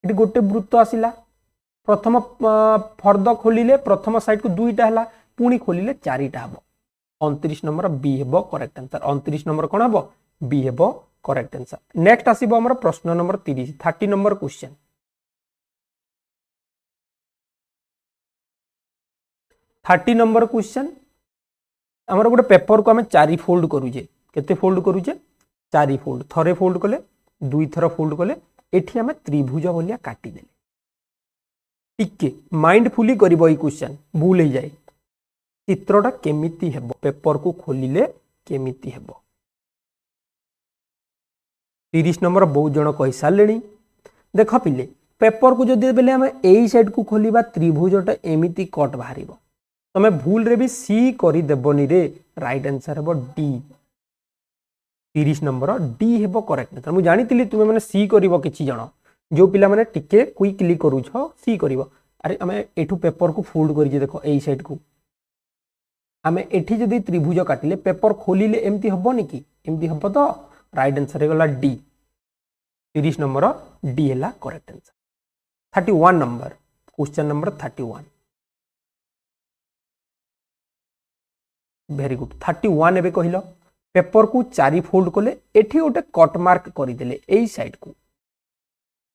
[SPEAKER 1] एठी गोटे वृत्त आसिला, प्रथम फर्द खोलिले प्रथम साइड को 2टा हला, पुणी खोलिले 4टा हबो। 29 नंबर बी हेबो करेक्ट आंसर। 29 नंबर कोन हबो? बी हेबो करेक्ट आंसर। नेक्स्ट आसीबो हमर प्रश्न number 30, 30 number question. 30 number question, हमर गोटे पेपर को आमे 4 फोल्ड करूजे। केते फोल्ड करूजे? 4 फोल्ड। थरे फोल्ड कले, 2 थर फोल्ड कले, एठी आमे त्रिभुज बोलिया काटी देले। टिके माइंडफुली करिवो ई क्वेश्चन, भूल हो जाए। चित्रटा केमिति हेबो, पेपर को खोलिले केमिति हेबो। 30 नंबर बहुत जन कहि सालेनी। देख पिले, पेपर को जदि बेले आमे एई साइड को खोलिबा, त्रिभुजटा एमिति कट बाहरिबो। तमे भूल रे भी सी करि देबनी रे। राइट आंसर हेबो डी। 30 नंबर डी हेबो करेक्ट आंसर। मु जानितिली तुमे माने सी करिवो किछि जण, जो पिला माने टिके क्विकली करूछ सी करिवो। अरे आमे एठू पेपर को फोल्ड करि जे देखो एई साइड को, आमे एठी जदि त्रिभुज काटिले पेपर खोलिले एमती हबोनी कि? एमती हबो तो। राइट आंसर हेगला डी। 30 नंबर डी हेला correct answer. 31 number question number 31, very good. 31 एबे कहिलो, पेपर को 4 फोल्ड कले, एठी गोटे कट मार्क करिदेले एई साइड को,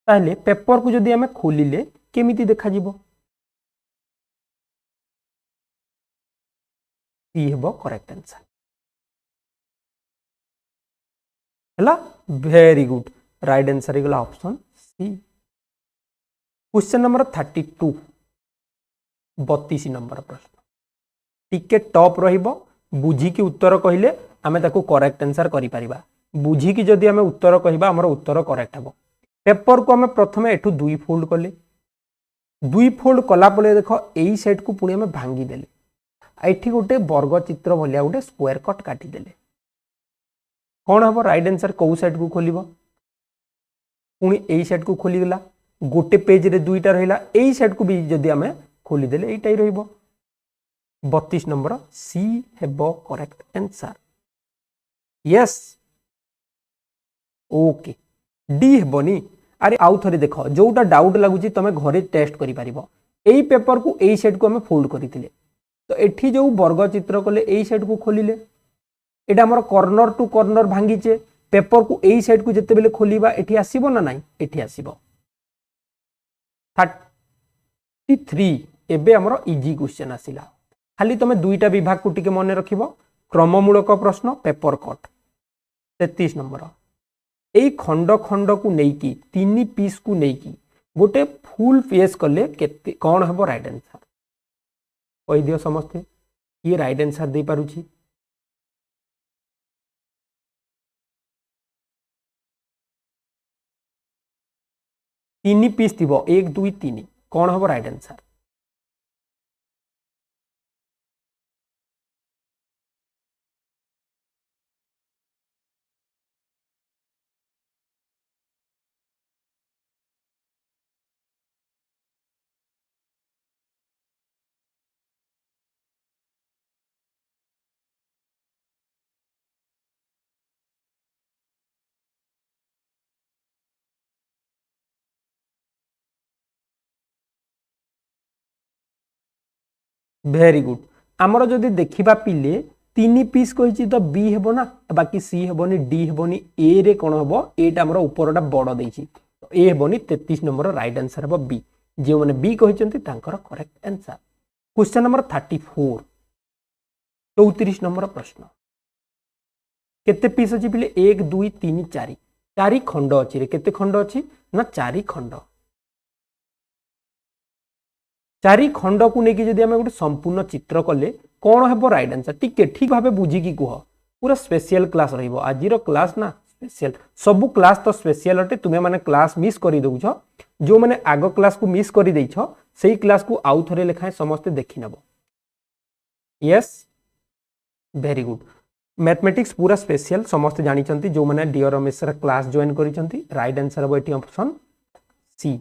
[SPEAKER 1] ताहले पेपर को जदि आमे खोलिले केमिति देखा जिवो? सी हेबो करेक्ट आंसर हला। वेरी गुड, राइट आंसर हेगला option C. Question number 32, 32 number प्रश्न। टिके टॉप रहिबो, बुझी की उत्तर कहिले आमे ताको करेक्ट आंसर करि परिबा। बुझी की जदि आमे उत्तर कहिबा, हमर उत्तर करेक्ट हबो। पेपर को आमे प्रथमे एठू 2 फोल्ड कले, 2 फोल्ड कला पले देखो एई साइड को पुणी आमे भांगी देले, एठी गोटे वर्ग चित्र भलिया गोटे स्क्वायर कट काटी देले। कौन हबो राइट आंसर? कौ साइड को खोलिबो, पुणी एई साइड को खोली गला, गोटे पेज रे 2टा रहिला, एई साइड को भी जदि आमे खोली देले एइटाई रहिबो। 32 नंबर सी हेबो correct answer. Yes, okay, D हेबोनी। अरे आउ थरे देखो, जोटा डाउट लागुची तमे घरे टेस्ट करि परिबो। एई पेपर को एई साइड को आमे फोल्ड करितिले, तो एठी जो वर्ग चित्र कले एई साइड को खोलिले, एटा हमर कॉर्नर टू कॉर्नर भांगीचे। पेपर को एई साइड को जते बेले खोलिबा एठी आसीबो ना नाही? एठी आसीबो। 33 एबे हमर इजी क्वेश्चन आसिला। खाली तमे 2टा विभाग को टिके मन रखिबो, क्रममूलक प्रश्न, पेपर कट। 33 नंबर, एई खंड खंड को नेकी 3 पीस को नेकी गोटे फुल पेज कले केते कोन हबो राइट आंसर? कहि दियो समस्ते, ये राइट आंसर दे पारुची? तीन पीस थिबो, 1 2 3, कोन हबो राइट आंसर? Very good. आमर जदि देखिबा पिले 3 पीस कहिछि तो बी हेबो ना, बाकी सी हेबोनी, डी हेबोनी, ए रे कोन हेबो? एटा हमर ऊपरटा बड़ देछि, तो ए हेबोनी। 33 नंबर राइट आंसर हेबो बी। जे माने बी कहिछंती तांकर correct answer. Question number 34, 34 number प्रश्न केते पीस अच्छी पिले 1 2 3 4 4 खंड अच्छी रे केते खंड अच्छी ना 4 खंड 4 खंड को लेकिन जदि आम गोटे संपूर्ण चित्र कले कौन हम राइट आंसर टिके ठीक भाव बुझिकी कह पूरा स्पेशल क्लास रहिबो आज क्लास ना स्पेशल सबु क्लास तो स्पेशल अटे तुम्हें माने क्लास मिस कर दौछ जो मैंने आग क्लास को मिस कर देछ सेही क्लास को आउ थरे लेखाए समस्ते देखि नबो यस वेरी गुड मैथमेटिक्स पूरा स्पेशल समस्त जानी जो मैंने डियर रमेश क्लास जॉइन करिसंती राइट आंसर हम एटी ऑप्शन सी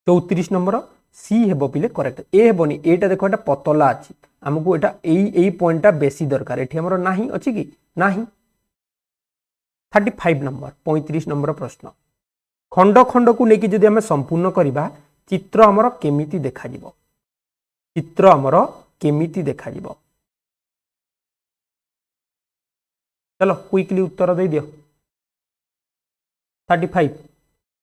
[SPEAKER 1] 34 नंबर सी हेबो पिले करेक्ट ए हेबोनी एटा देखो एटा पतला अछि हमको एटा एई पॉइंटटा बेसी दरकार एठी हमरो नाही अछि कि नाही 35 नंबर 35 नंबर प्रश्न खंड खंड को लेकिन जदि हमें संपूर्ण करिबा चित्र हमर केमिति देखा जिवो चित्र हमर केमिति देखा जिवो चलो क्विकली उत्तर दे दियो 35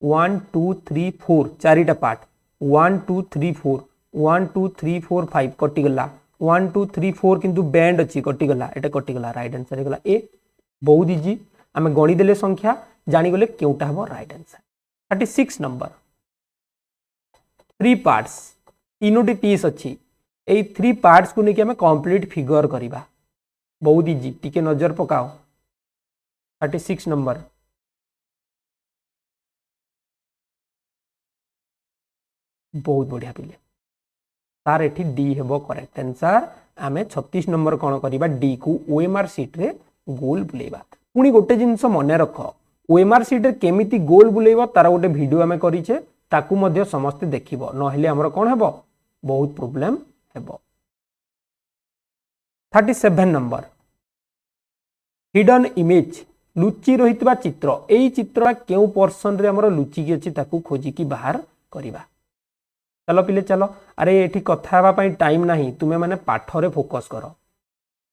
[SPEAKER 1] 1 2 3 4 चारिटा पार्ट 1 2 3 4 1 2 3 4 5 कटिगला 1 2 3 4 किंतु बैंड अच्छी कटिगला एटा कटिगला राइट आंसर हेगला ए बहुत इजी आमे गणी देले संख्या जानी गले केउटा हबो राइट आंसर 36 नंबर 3 पार्ट्स तीनोटी पीस अच्छी ए 3 पार्ट्स को लेके हमें कंप्लीट फिगर करिबा बहुत इजी टिके नजर पकाओ 36 नंबर बहुत बढ़िया पिले तार एठी डी हेबो करेक्ट आंसर आमे 36 नंबर कोन करिबा डी को ओएमआर शीट रे गोल बुलेबा पुनी गोटे जिंस मने रख ओएमआर शीट रे केमिति गोल बुलेबा तार गोटे वीडियो आमे करिचे ताकू मध्य समस्त देखिबो नहले हमर कोन हेबो बहुत प्रॉब्लम हेबो 37 नंबर हिडन इमेज लुचि रहितबा चित्र एई चित्र केउ पोर्शन रे हमर लुचि की अछि ताकू खोजी की बाहर करिबा चलो पिले चलो अरे एठी कथा हवा पई टाइम नाही तुमे माने पाठ रे फोकस करो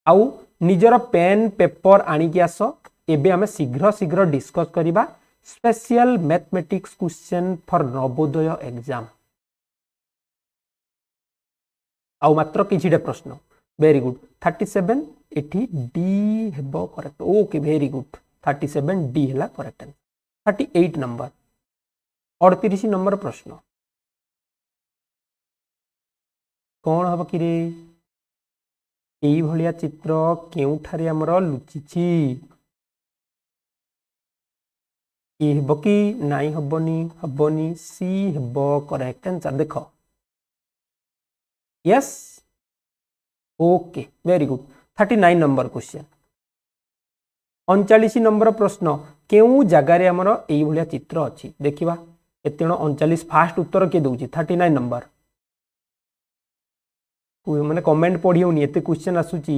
[SPEAKER 1] आउ निजर पेन पेपर आनी की आसो एबे हमें शीघ्र शीघ्र डिस्कस करिबा special mathematics question for Navodaya exam आउ मात्र किछिटे प्रश्न वेरी गुड 37 एठी डी हेबो correct okay very good 37 D हला करेक्ट आंसर 38 नंबर 38 नंबर प्रश्न कौन हम कि यही भलिया चित्र केउठारे हमर लुचिछि ए हेबो कि नाई हबनी सी हेबो करेक्ट आंसर देखो yes okay very good 39 number question 39 number प्रश्न केउ जगार हमर एई भलिया चित्र अछि देखिबा एतेण 39 फास्ट उत्तर के दउछि 39 नंबर मैंने कमेंट पढ़ी होनी एते क्वेश्चन आसुची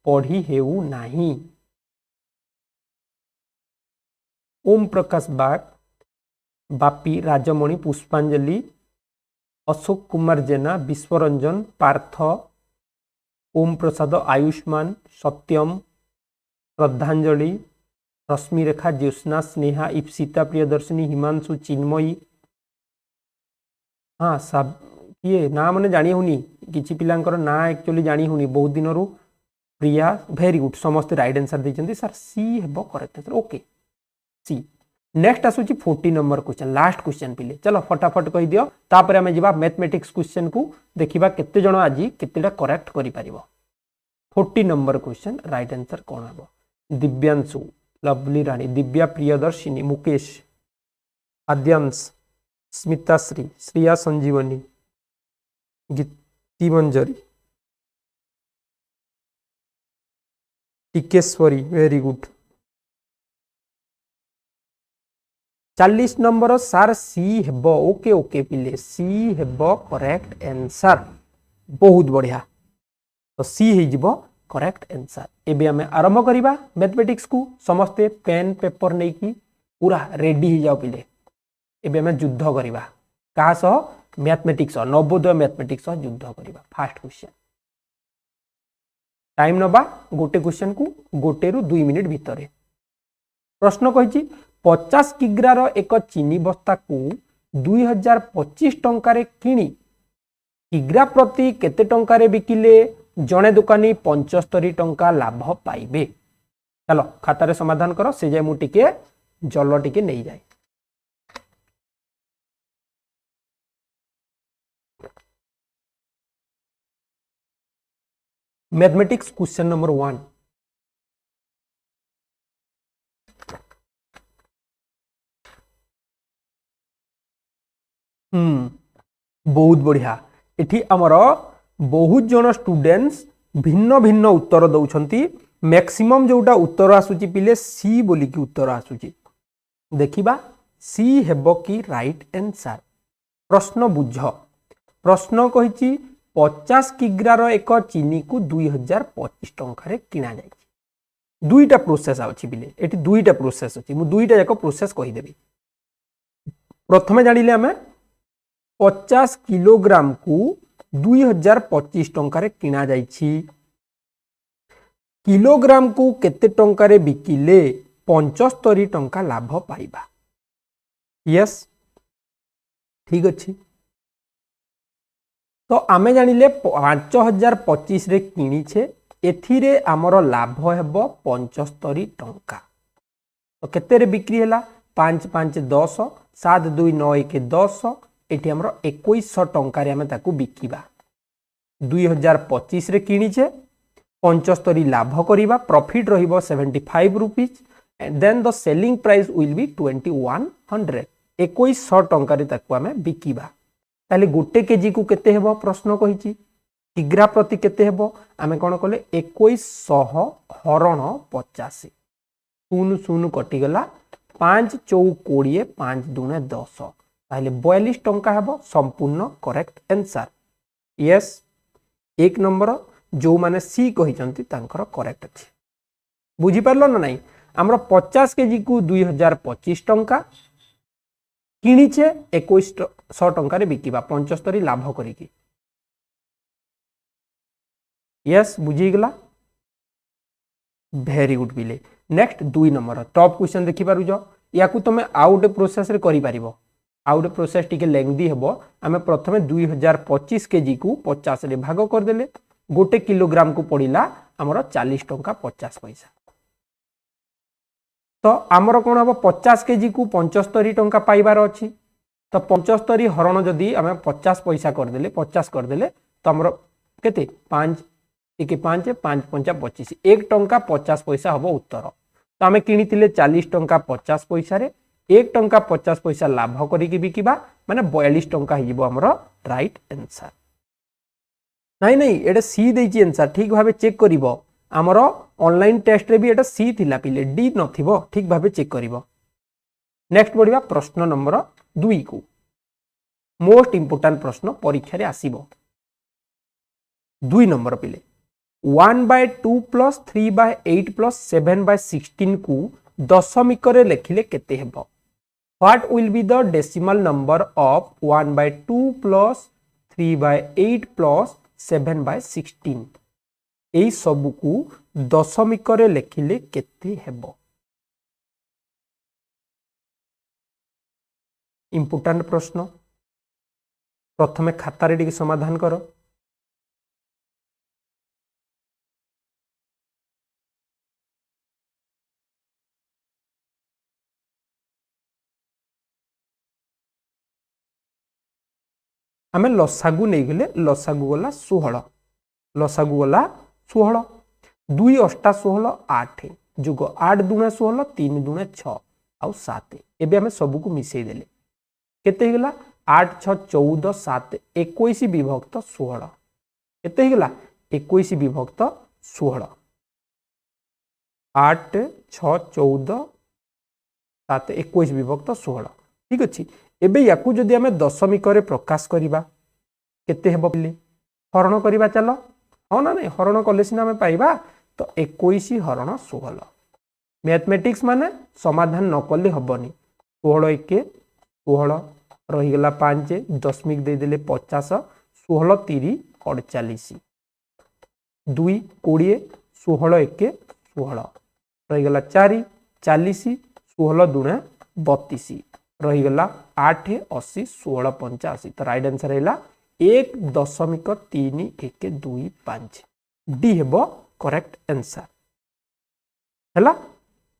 [SPEAKER 1] पढ़ी हेउ नाही ओम प्रकाश बाग बापी राजमणि पुष्पांजलि अशोक कुमार जेना विश्वरंजन पार्थ ओम प्रसाद आयुष्मान सत्यम श्रद्धांजलि रश्मिरेखा ज्योत्स्ना स्नेहा इप्सिता प्रियदर्शिनी हिमांशु चिन्मयी हाँ सब ये ना मैंने जानी होनी किसी पिलांकर ना एक्चुअली जानी होनी बहुत दिन रु प्रिया वेरी गुड समस्त राइट आंसर देचंती सर सी हेबो करेक्ट आंसर ओके सी नेक्स्ट आसुची 40 नंबर क्वेश्चन लास्ट क्वेश्चन पिले चलो फटाफट कहि दियो तापर हमें जिबा मैथमेटिक्स क्वेश्चन को देखिबा केते जण आज केतेटा करेक्ट करि परिबो 40 नंबर क्वेश्चन राइट आंसर कोन हेबो दिव्यांशु लवली रानी दिव्या प्रियदर्शिनी मुकेश आद्यांश स्मिताश्री श्रिया संजीवनी गीति मंजरी टिकेश्वरी वेरी गुड 40 नंबर सार सी हेबो ओके ओके पिले सी हेबो करेक्ट आंसर बहुत बढ़िया तो सी हे जिवो करेक्ट आंसर एबे हमें आरंभ करिबा मैथमेटिक्स को समस्ते पेन पेपर नै की पूरा रेडी हो जाओ पिले एबे हमें युद्ध करिबा का सह मैथमेटिक्स नवोदय मैथमेटिक्स युद्ध करिबा फास्ट क्वेश्चन टाइम नबा गोटे क्वेश्चन को गोटे रु 2 मिनिट भितर प्रश्न कहि 50 किग्रार एक चीनी बस्ता को 2025 टंकार किणी किग्रा प्रति केते टंकार बिकिले जड़े दुकानी 75 टंका लाभ पाइबे। चलो खातार समाधान कर से जाए मुझे जल टिके नहीं जाए। Mathematics question number 1। बहुत बढ़िया। एठी आमर बहुत जन स्टूडेंट्स भिन्न भिन्न उत्तर दौरान मैक्सिमम जोटा उत्तर आसूची पिले सी बोली की उत्तर आसूची। देखिबा सी हेबो की राइट आंसर। प्रश्न बुझ। प्रश्न कहिची 50 किग्रार एक चीनी को 2025 टंका किना जाए। दुईटा प्रोसेस आछि बिले एठी दुईटा प्रोसेस अछि मु दुईटा जाक प्रोसेस कहि देबी। प्रथमे जानिले हमें 50 किलोग्राम को 2025 टंका किना जाइछि। किलोग्राम को केते टंका बिकिले 75 टंका लाभ पाइबा। यस ठीक अच्छी। तो आमे जानिले 5025 रे किनीछे एथिरे आमर लाभ हेबो 75 टंका। तो केते रे बिक्री हैला 5 5 10 7 2 9 1 10 एठी हमरो 2100 टंका रे हमें ताकू बिकिबा। 2025 रे किनीछे 75 लाभ करिबा प्रॉफिट रहिबो 75 rupees and then the selling price will be 2100। 2100 टंका रे ताकू हमें बिकिबा। ताले गोटे केजी को केते हेबो प्रश्न कहिची किग्रा प्रति केते हेबो आमे कोन कले 2100 हरण 50 शून्य शून्य कटि गला 5 4 20 5 2 10 ताले 42 टंका हेबो संपूर्ण करेक्ट आंसर। यस एक नंबर जो माने सी कहि चंती तांकर करेक्ट अछि। बुझी परलो ना नाही हमरो 50 केजी को 2025 टंका किनीछे 2100 टंका रे बिकिबा 75 लाभ करिकी। यस बुझी गला वेरी गुड बिले। नेक्स्ट 2 नंबर टॉप क्वेश्चन देखि पारु जो याकू तमे आउट प्रोसेस रे करि पारिबो। आउट प्रोसेस टिके लेंथी हेबो। आमे प्रथमे 2025 केजी को 50 रे भाग कर देले गोटे किलोग्राम को पड़िला हमरो 40 टंका 50 पैसा। तो आमर कोन हबो 50 केजी को 75 टंका पाइबार अछि। तो 75 हरण जदी आमे 50 पैसा कर देले 50 कर देले तो हमरो केते 5 1 5 5 5 25 1 टंका 50 पैसा हबो उत्तर। तो आमे किनितिले 40 टंका 50 पैसा रे 1 टंका 50 पैसा लाभ करिकि बिकिबा माने 42 टंका हिजबो हमरो राइट आंसर। नहीं नहीं एटा सी देछि आंसर ठीक भाबे चेक करिवो। हमरो ऑनलाइन टेस्ट रे भी एटा सी थिला पिले डी नथिबो ठीक भाबे चेक करिवो। नेक्स्ट बढ़िबा प्रश्न नंबर 2 को मोस्ट इंपोर्टेंट प्रश्न परीक्षा रे आसीबो। 2 नंबर पिले 1/2 + 3/8 + 7/16 को दशमिक रे लेखिले केते हेबो। What will be the decimal number of 1/2 + 3/8 + 7/16 एई सब को दशमिक रे लेखिले केते हेबो। इंपोर्टेंट प्रश्न प्रथमे खाता रे टिके समाधान करो। आमे लसागु नहीं गले लसागु गला 16 लसागु गला 16 2 8 16 8 जुग 8 दुणे 16 3 दुणे 6 आउ 7 एबे आमे सब को मिसई देले केते हे गला 8 6 14 7 21 विभक्त 16 केते हे गला 21 विभक्त 16 8 6 14 7 21 विभक्त 16 ठीक अछि। एबे याकू जदि आमे दशमिक रे प्रकाश करिबा केते हेबो पिले हरण करिबा चलो हाँ ना नहीं हरण कले सिना आमे पाइबा तो 21 हरण 16 मैथमेटिक्स माने समाधान न कले हबनी 16 1 16 रही गला 5 दशमिक दे देले 50 16 3 48 2 20 16 1 16 रही गला 4 40 16 दुणे 32 रही गला 8 80 16 85 तो राइट आंसर हैला 1.3125। डी हेबो करेक्ट आंसर हैला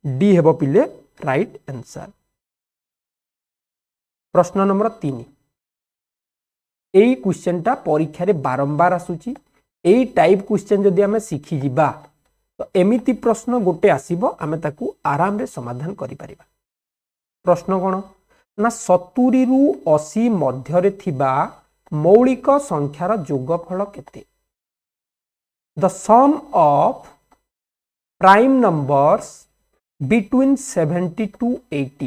[SPEAKER 1] डी हेबो पिले राइट आंसर। प्रश्न नंबर 3 एई क्वेश्चन टा परीक्षा रे बारंबार आसुची एई टाइप क्वेश्चन जदि हमें सीखी जिबा तो एमिति प्रश्न गोटे आसीबो आमे ताकू आराम रे समाधान करि परिबा। प्रश्न कोन ना 70 रु 80 मध्य रे थिबा मौलिक संख्यार जोगफल केते। The sum of prime numbers between 70 to 80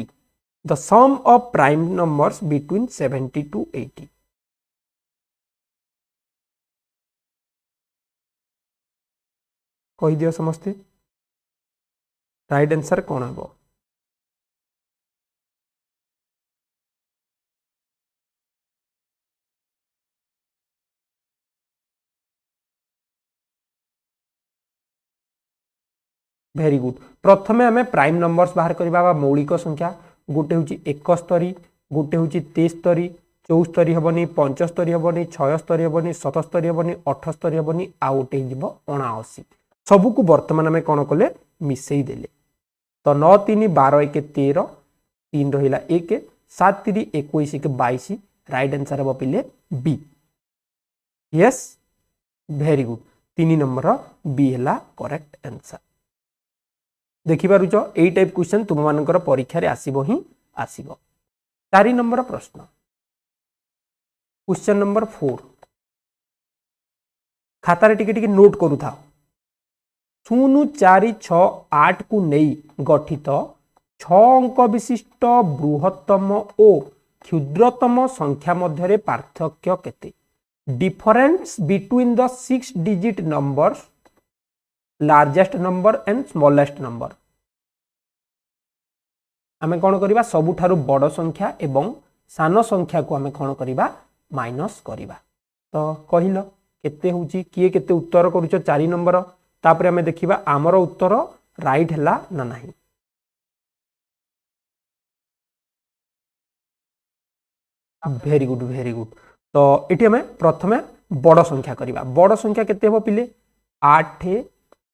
[SPEAKER 1] the sum of prime numbers between 70 to 80 कहि दियो समस्ते राइट आंसर कौन है। वेरी गुड प्रथम आम प्राइम नंबर्स बाहर करवा मौलिक संख्या गोटे हूँ 71 गोटे हूँ 73 74 हेबनी 75 हेबनी 76 हेबनी 77 हेबनी 78 हेबनी आउ गोटे हो 79 सबू बर्तमान आम कौन कले मिसई देले तो 9 3 12 1 13 3 रहा 1 7 3 21 1 22 राइट आंसर हम पिले B yes very good 3 number B है करेक्ट आंसर। देखिपारुच एई टाइप क्वेश्चन तुम मानकर परीक्षा रे आसीबो ही आसीबो। 4 नंबर प्रश्न क्वेश्चन नंबर 4 खाता रे टिके नोट करू था 0 4 6 8 को नहीं गठित 6 अंक विशिष्ट बृहत्तम ओ क्षुद्रतम संख्या मध्य रे पार्थक्य केते। Difference between the 6 digit numbers largest number and smallest number आमे कौन करिबा सबुठारु बड़ संख्या एवं सान संख्या को आमे कौन करिबा माइनस करिबा। तो कहिलो केते होची किए केते उत्तर करूछ 4 नंबर तापर आमे देखिबा आमर उत्तर राइट हला ना नाही। वेरी गुड तो एटी आमे प्रथमे बड़ संख्या करिबा बड़ संख्या केते हो पिले 8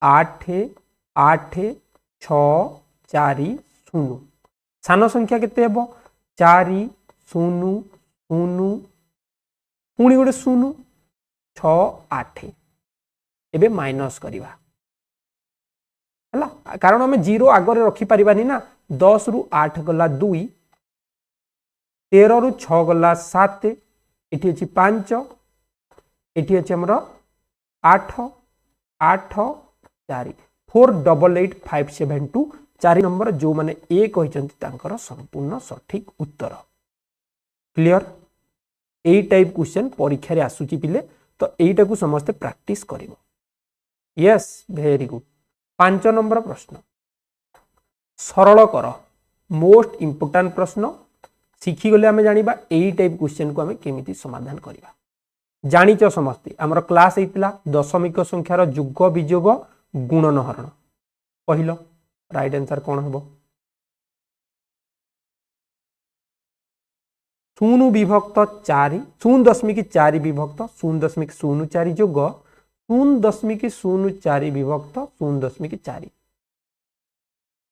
[SPEAKER 1] 8 8 6 4 0 सान संख्या केते हेबो 4 0 0 पुणी गोटे 0 6 8 एबे माइनस करिबा हला कारण आमे 0 आगरे रखी परिबानी ना 10 रु 8 गला 2 13 रु 6 गला 7 एठी अछि 5 एठी अछि हमर 8 8 4 488572 4 नंबर जो माने ए कहिसंती तांकर संपूर्ण सठिक उत्तर। क्लियर ए टाइप क्वेश्चन परीक्षा रे आसुची पिले तो एटा को समस्त प्रैक्टिस करिवो। यस वेरी गुड 5 नंबर प्रश्न सरल कर मोस्ट इंपोर्टेंट प्रश्न शिखी गले आमे जानिबा ए टाइप क्वेश्चन को आमे केमिति समाधान करिबा। जानिच समस्ते हमर क्लास हेतिला दशमिक संख्यार युग वियोग गुणन हरण पहिलो राइट आंसर कौन हेबो 0 विभक्त 4 0.4 विभक्त 0.04 जोग 0.04 विभक्त 0.4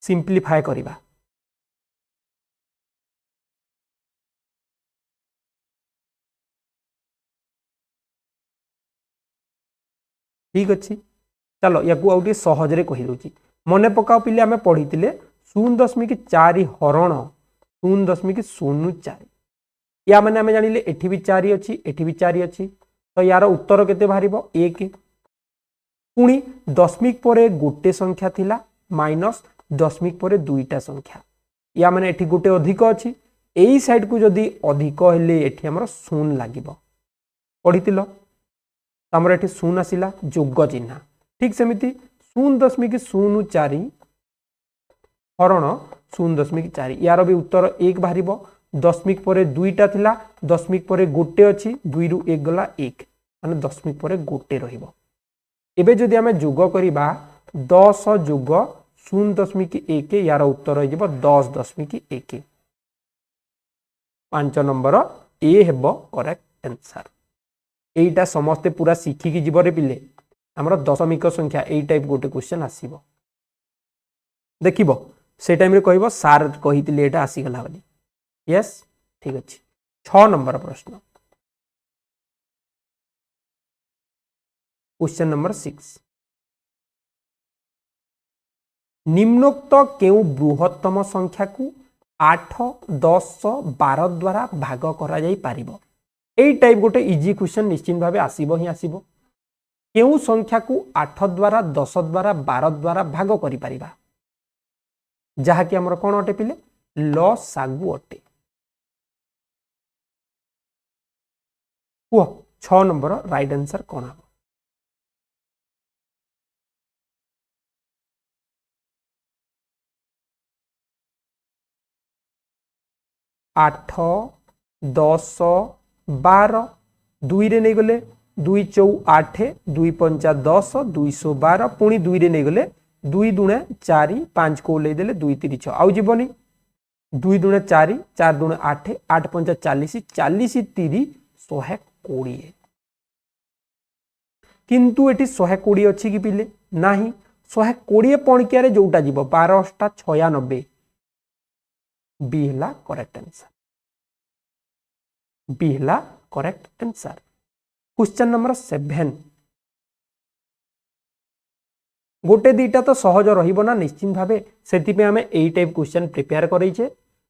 [SPEAKER 1] सिंप्लीफाई करिबा। ठीक अच्छी चलो या आउटे सहजरे कहि दउची मने पकाओ पिले आमे पढ़ीतिले 0.4 हरण 0.04 या माने आमे जानिले एठी भी 4 अछि एठी भी 4 अछि तो यार उत्तर केते बाहरिबो 1 पुणी दशमिक परे गोटे संख्या थिला माइनस दशमिक परे दुईटा संख्या या माने एठी गोटे अधिक अछि एई साइड को जदी अधिक हेले एठी हमर शून्य लागिबो पढ़ीतिलो हमर एठी शून्य आसिला जोग चिन्ह ठीक सेमिति 0.04 हरण 0.4 यार भी उत्तर 1 बाहरिबो दशमिक परे दुईटा थिला दशमिक परे गोटे अछि 2 रु 1 गला 1 माने दशमिक परे गोटे रहिबो। एबे जदि हमें जोग करिबा 10 जोग 0.1 यार उत्तर हो जिवो 10.1 5 नंबर ए हेबो करेक्ट आंसर। एटा समस्ते पूरा शिखिकी जीव रे पिले आमर दशमिक संख्या यही टाइप गोटे क्वेश्चन आसीबो देखिबो से टाइम रे कहबो सार कहितले एटा आसीगला बोली यस ठीक अछि 6 नंबर प्रश्न क्वेश्चन नंबर 6 निम्नोक्त केउ बृहत्तम संख्या को 8 10 12 द्वारा भाग करा जाई पारिबो एई टाइप गोटे इजी क्वेश्चन निश्चित भावे आसीबो ही आसीबो केउ संख्या को 8 द्वारा 10 द्वारा 12 द्वारा भाग करि पारिबा जहा कि हमर कोन अटे पिले लसागु अटे वो 6 नंबर राइट आंसर कोन हबो 8 10 12 2 रे नहीं गले 2 चौ 8 2 पंचा 10 212 पुणी 2 रे नहीं गले 2 दुणे 4 5 को ले देले 2 3 6 आउ जीवनी 2 दुणे 4 4 दुणे 8 8 पंचा 40 40 30 120 किंतु एटी 120 अछि कि पिले नाही 120 पणकिया रे जोटा जीवो 12 टा 96 बी हला करेक्ट आंसर बी हला करेक्ट आंसर क्वेश्चन नंबर 7 गोटे दीटा तो सहज रहिबो ना निश्चित भावे सेति पे हमें एई टाइप क्वेश्चन प्रिपेयर करैछे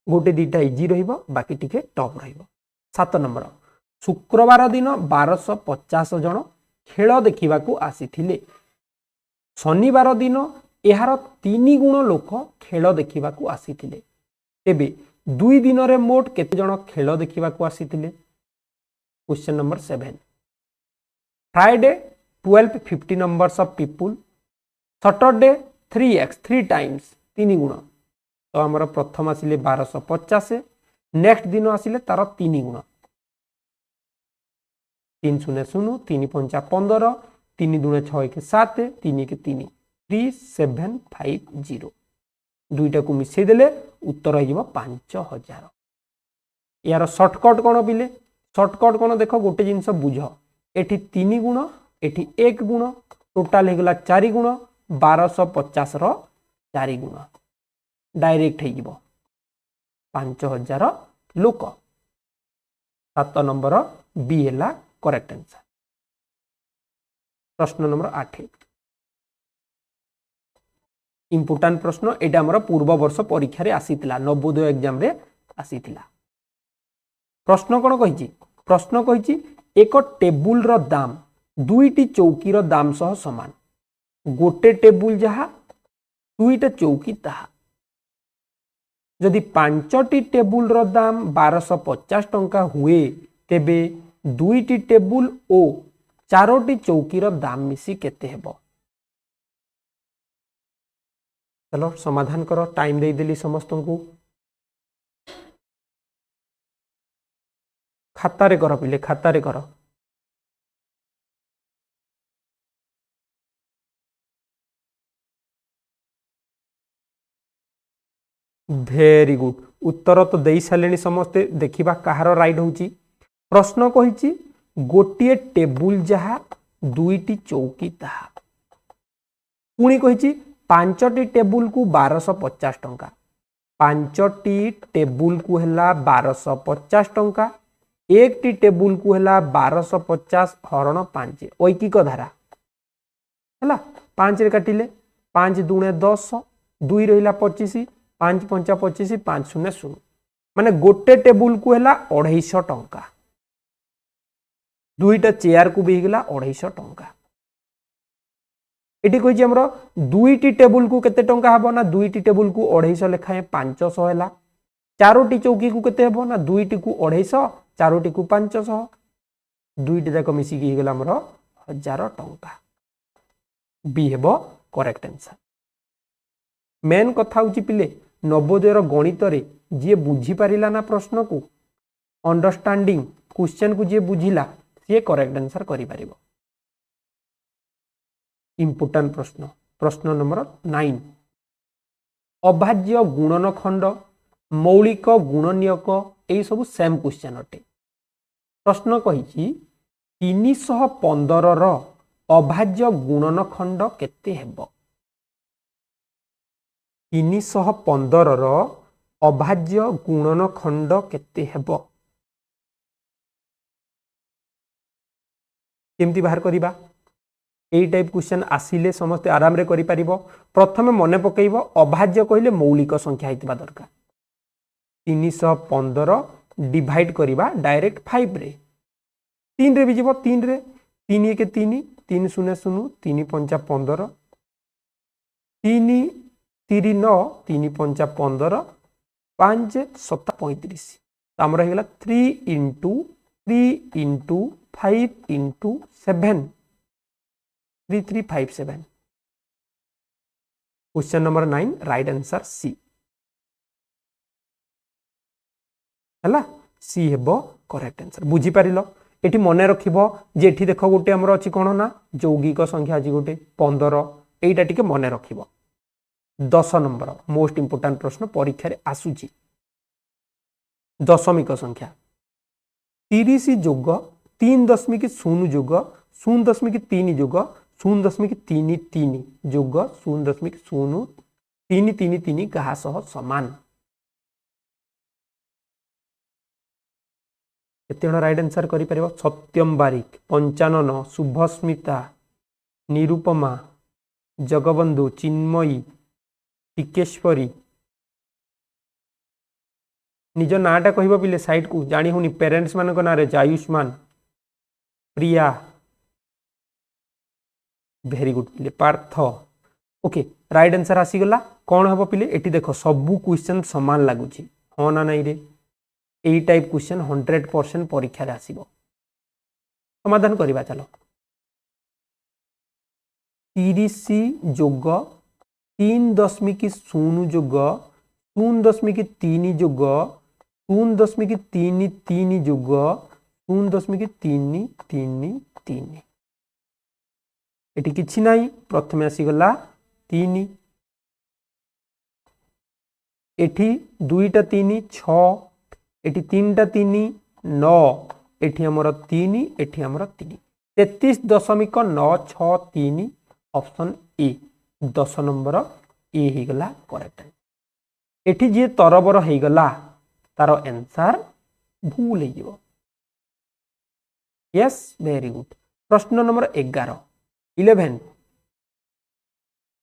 [SPEAKER 1] गोटे दीटा इजी रहिबो बाकी टिके टफ रहिबो 7 नंबर शुक्रवार दिन 1250 जन खेल देखिबा को आसीथिले शनिवार दिन एहार 3 गुण लोक खेल देखिबा को आसीथिले तेबे 2 दिन रे मोट केते जन खेल देखिबा को आसीथिले question number 7 Friday 1250 numbers of people Saturday 3x 3 times 3 गुण तो हमर प्रथम आसिले 1250 नेक्स्ट दिन आसिले तार 3 गुण 3 शून्य शून्य 3 पंचा 15 3 दुणे 6 के 7 3 के 3 3750 दुईटा को मिसई देले उत्तर हो 5000 यार शॉर्टकट कोन पिले शॉर्टकट कोन देखो गोटे जिंस बुझ एठी 3 गुण एठी 1 गुण टोटाल हेगला 4 गुण 1250 रो 4 गुण डायरेक्ट हेगिबो 5000 लोक 7 नंबर बी हला करेक्ट आंसर प्रश्न नंबर 8 इंपोर्टेंट प्रश्न एटा हमर पूर्व वर्ष परीक्षा रे आसीतिला नवोदय एग्जाम रे आसीतिला प्रश्न कोन कहिची प्रश्न कहिची एक टेबुल रो दाम दुईटी चौकी रो दाम सह समान गोटे टेबुल जहा दुईटा चौकी ताहा जदि 5टी टेबुल रो दाम 1250 टंका हुए तेबे दुईटी टेबुल ओ 4टी चौकी रो दाम मिसी केते हेबो चलो समाधान करो टाइम दे देली समस्त को खाता रे करो पिले खाता रे करो वेरी गुड उत्तर तो दे सारे समस्ते देखिबा कहार राइट होची प्रश्न कहिची गोटिए टेबुल जहा दुईटी चौकी ताहा पुणी कहिची 5टी टेबुल को 1250 टंका 5टी टेबुल को हला 1250 टंका एक टी टेबुल को हला 1250 हरण 5 ऐकिक धारा हला 5 रे काटिले 5 दुणे 10 2 रहिला 25 5 पंचा 25 5 शून्य शून्य माने गोटे टेबुल को हला 250 टंका दुईटा चेयर को भी गला 250 टंका एटी कहि हमरो दुईटी टेबुल को केते टंका हबो ना दुईटी टेबुल को 250 लेखाए 500 हैला चारोटी चौकी को केते हबो ना दुईटी को 250 चारोटी को 500 दुईटी जाक मिसी की गला हमरो 1000 टंका बी हेबो करेक्ट आंसर मेन कथा होची पिले नवोदय रो गणित रे जे बुझी पारिला ना प्रश्न को अंडरस्टैंडिंग क्वेश्चन को जे बुझिला से करेक्ट आंसर करि पारिबो इंपोर्टेंट प्रश्न प्रश्न नंबर 9 अभाज्य गुणन खंड मौलिक गुणनीयक एई सब सेम क्वेश्चन अटे प्रश्न कहिछि 315 रो अभाज्य गुणनखंड केते हेबो 315 रो अभाज्य गुणनखंड केते हेबो केमती बाहर करिबा एई टाइप क्वेश्चन आसिले समस्त आराम रे करि परिबो प्रथमे मने पकेइबो अभाज्य कहिले मौलिक संख्या हितबा दरकार 315 डिवाइड करिबा डायरेक्ट 5 रे 3 रे भी जीवो 3 रे 3 1 3 3 0 0 3 5 15 3 3 9 3 5 15 5 7 35 हमर हेगला 3 into 3 into 5 into 7 3357 question number 9 right answer C हला सी हेबो करेक्ट आंसर बुझी पारिलो एठी मने रखिबो जे एठी देखो गोटे हमर अछि कोन ना यौगिक संख्या अछि गोटे 15 एटा टिके मने रखिबो 10 नंबर मोस्ट इंपोर्टेंट प्रश्न परीक्षा रे आसुची दशमिक संख्या 30 जोग 3.0 जोग 0.3 जोग 0.33 जोग 0.0333 कहा सह समान केतेण राइट आंसर करि परिबो सत्यम बारिक पंचानन शुभस्मिता निरुपमा जगबंधु चिन्मयी टिकेश्वरी निज नाटा कहबो पिले साइड को जानी हुनी पेरेंट्स मान को नारे आयुष्मान प्रिया वेरी गुड पिले पार्थ ओके राइट आंसर आसी गला कोन हबो पिले एटी देखो सबु क्वेश्चन समान लागुची हो ना नहीं रे एई टाइप क्वेश्चन 100% परीक्षा रे आसीबो समाधान करिबा चलो 30 जोग 3.0 जोग 0.3 जोग 0.33 जोग 0.333 एटी किछि नाही प्रथमे आसी गला 3 एठी 2टा 3 6 एठी 3टा 3 9 एठी हमर 3 एठी हमर 3 33.963 ऑप्शन ए 10 नंबर ए ही गला करेक्ट एठी जे तरबर हे गला तार आंसर भूल हे जीवो यस वेरी गुड प्रश्न नंबर 11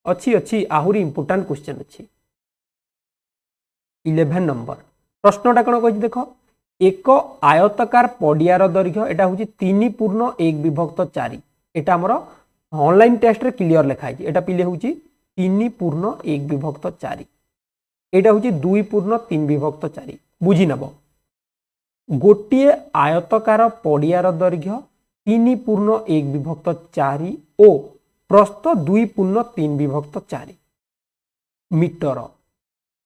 [SPEAKER 1] अच्छी अच्छी आहुरी इंपोर्टेंट क्वेश्चन अच्छी 11 नंबर प्रश्नटा कौन कही देख एक आयतकार पड़ियार दैर्घ्य एटा हूँ 3.1/4 एटा हमर ऑनलाइन टेस्ट रे क्लियर लिखाई एटा पिले हूँ 3.1/4 एटा हूँ 2.3/4 बुझी नब गोटे आयतकार पड़ियार दैर्घ्य 3.1/4 ओ प्रस्थ 2.3/4 मीटर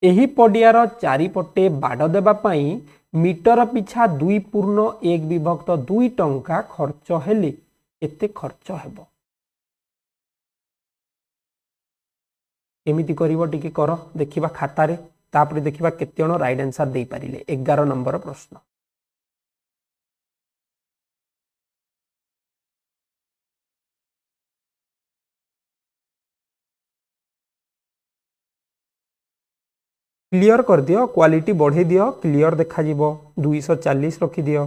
[SPEAKER 1] एही पड़ियार चारिपटे बाड़ देबा पई मीटर पिछा 2.1/2 टंका खर्च हेले एते खर्च हेबो एमिति करिवो टिके कर देखिबा खाता रे तापर देखिबा केते जण राइट आंसर दे पारिले 11 नंबर प्रश्न क्लियर कर दियो क्वालिटी बढ़े दियो क्लियर देखा जीवो 240 रखी दियो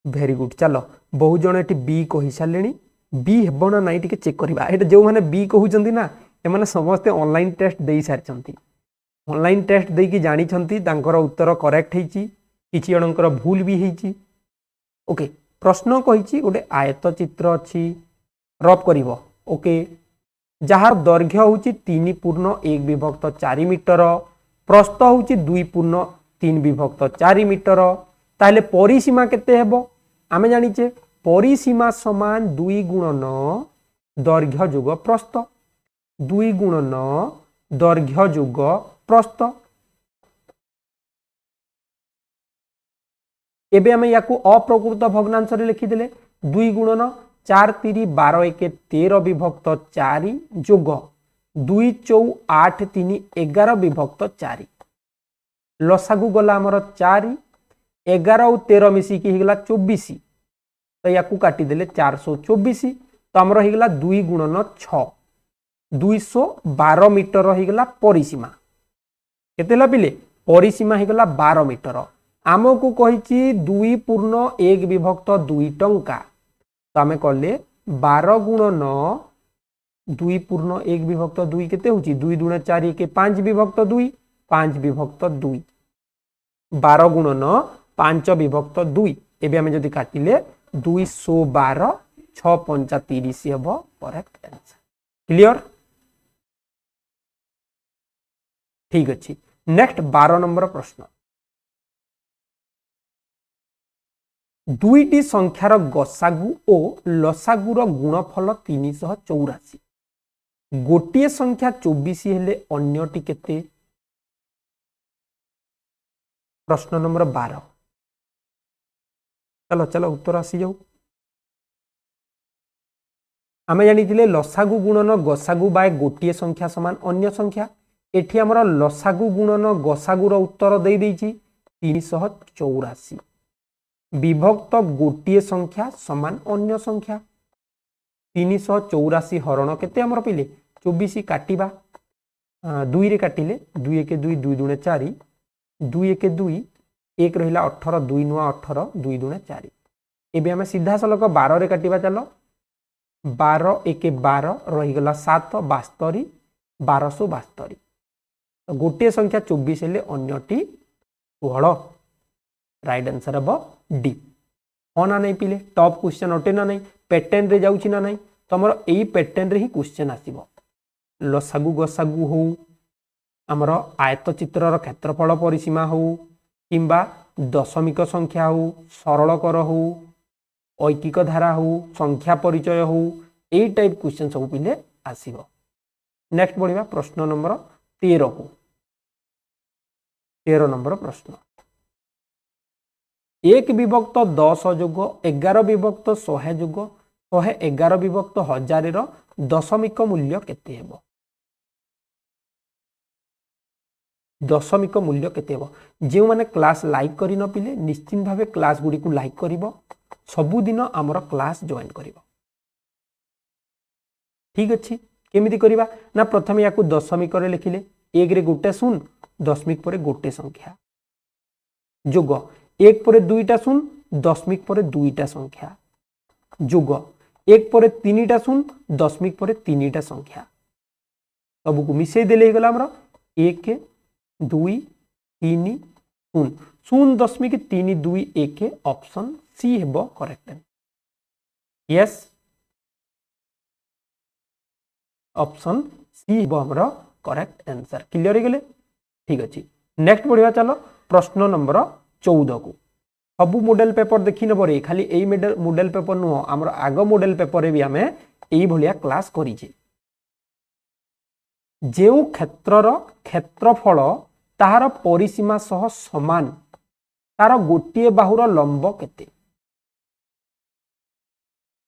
[SPEAKER 1] वेरी गुड चलो बहु जण एटी बी कहि सालेनी बी हेबो ना नाइ टिके चेक करबा एटा जो माने बी कहउचंती ना ए माने समस्त ऑनलाइन टेस्ट देई सारचंती ऑनलाइन टेस्ट देई कि जानि छंती तांकर उत्तर करेक्ट हेची किछि जणकर भूल भी हेची ओके प्रश्न कहिची गोटे आयत चित्र अछि रफ करिवो ओके जहार दैर्घ्य होची 3.1/4 मीटर प्रस्थ होची 2.3/4 मीटर ताहले परिसीमा केते हेबो आमे जानिचे परिसीमा समान 2 गुणन दैर्घ्य जोग प्रस्थ 2 गुणन दैर्घ्य जोग प्रस्थ एबे आमे याकू अप्रकृत भग्नांश रे लिखि देले 2 गुणन 4 3 12 1 13/4 जोग 2 4 8 3 11/4 लसागु गला हमर 4 11 और 13 मिसी की हिगला 24 तो याकू काटी देले 424 तो आमर हो गला 2 गुणन 6 212 मीटर हो गला परिसीमा केते पिले परिसीमा हो गला 12 मीटर आमको कही 2 पूर्ण 1 विभक्त 2 टंका तो आम कले 12 गुणन 2 पूर्ण 1 विभक्त 2 केते होची 2 दूने 4 1 5 विभक्त 2 5 विभक्त 2 12 गुणन 5 विभक्त 2 एबे आमे जदि काटिले 212 6 5 30 हेबो करेक्ट आंसर क्लियर ठीक अछि नेक्स्ट 12 नंबर प्रश्न दुईटी संख्यार गसागु और लसागुर गुणफल 384 गोटे संख्या 24 हेले अन्यटी केते प्रश्न नंबर 12 चलो चलो उत्तर आसी जाऊ आमे जानिथिले लसागु गुणन गसागु बाय गोटे संख्या समान अन्य संख्या एठी हमर लसागु गुणन गसागुर उत्तर दे देछि 384 विभक्त गोटे संख्या समान अन्य संख्या 384 हरण केते हमर पहिले 24 काटिबा 2 रे काटिले 2 1 2 2 दूने 4 2 1 2 1 रहिला 18 2 नुआ 18 2 दूने 4 एबे हम सीधा सलक 12 रे काटिबा चलो 12 1 12 रही गला 7 72 1272 तो गोटे संख्या 24 हेले अन्यटी 16 राइट आंसर अब डी हाँ ना नहीं पिले टॉप क्वेश्चन अटे ना नहीं पैटर्न रे जाउची ना नहीं तमर एई पैटर्न रे ही क्वेश्चन आसीबो लसागु गसागु हो हमर आयत चित्रर क्षेत्रफल परिसीमा हो किंबा दशमिक संख्या हो सरलकर हो ऐकिक धारा हो संख्या परिचय हो एई टाइप क्वेश्चन सब पिले आसीबो नेक्स्ट बढ़िबा प्रश्न नंबर 13 को 13 नंबर प्रश्न 1 विभक्त 10 जोग 11 विभक्त 100 जोग 111 विभक्त 1000 रो दशमिक मूल्य केते हेबो दशमिक मूल्य केते हेबो जे माने क्लास लाइक करि न पिले निश्चित भावे क्लास गुडी को लाइक करिवो सबु दिन हमर क्लास जॉइन करिवो ठीक अछि केमिति करिबा ना प्रथम याकू दशमिक रे लिखिले 1 रे गोटे शून्य दशमिक परे गोटे संख्या जोग 1 परे 2टा शून्य दशमिक परे 2टा संख्या जोग 1 परे 3टा शून्य दशमिक परे 3टा संख्या सब को मिसई देले गला हमर 1 2 3 0 0.321 ऑप्शन सी हेबो करेक्ट यस ऑप्शन सी हेबो हमर करेक्ट आंसर क्लियर हो गले ठीक अछि नेक्स्ट बढ़िया चलो प्रश्न नंबर 14 को सबु मॉडल पेपर देखि न परे खाली एई मॉडल पेपर नु हमर आगो मॉडल पेपर रे भी हमें एई भलिया क्लास करी जे जेउ क्षेत्रर क्षेत्रफल ताहार परिसीमा सह समान तार गोटिए बाहुर लंब केते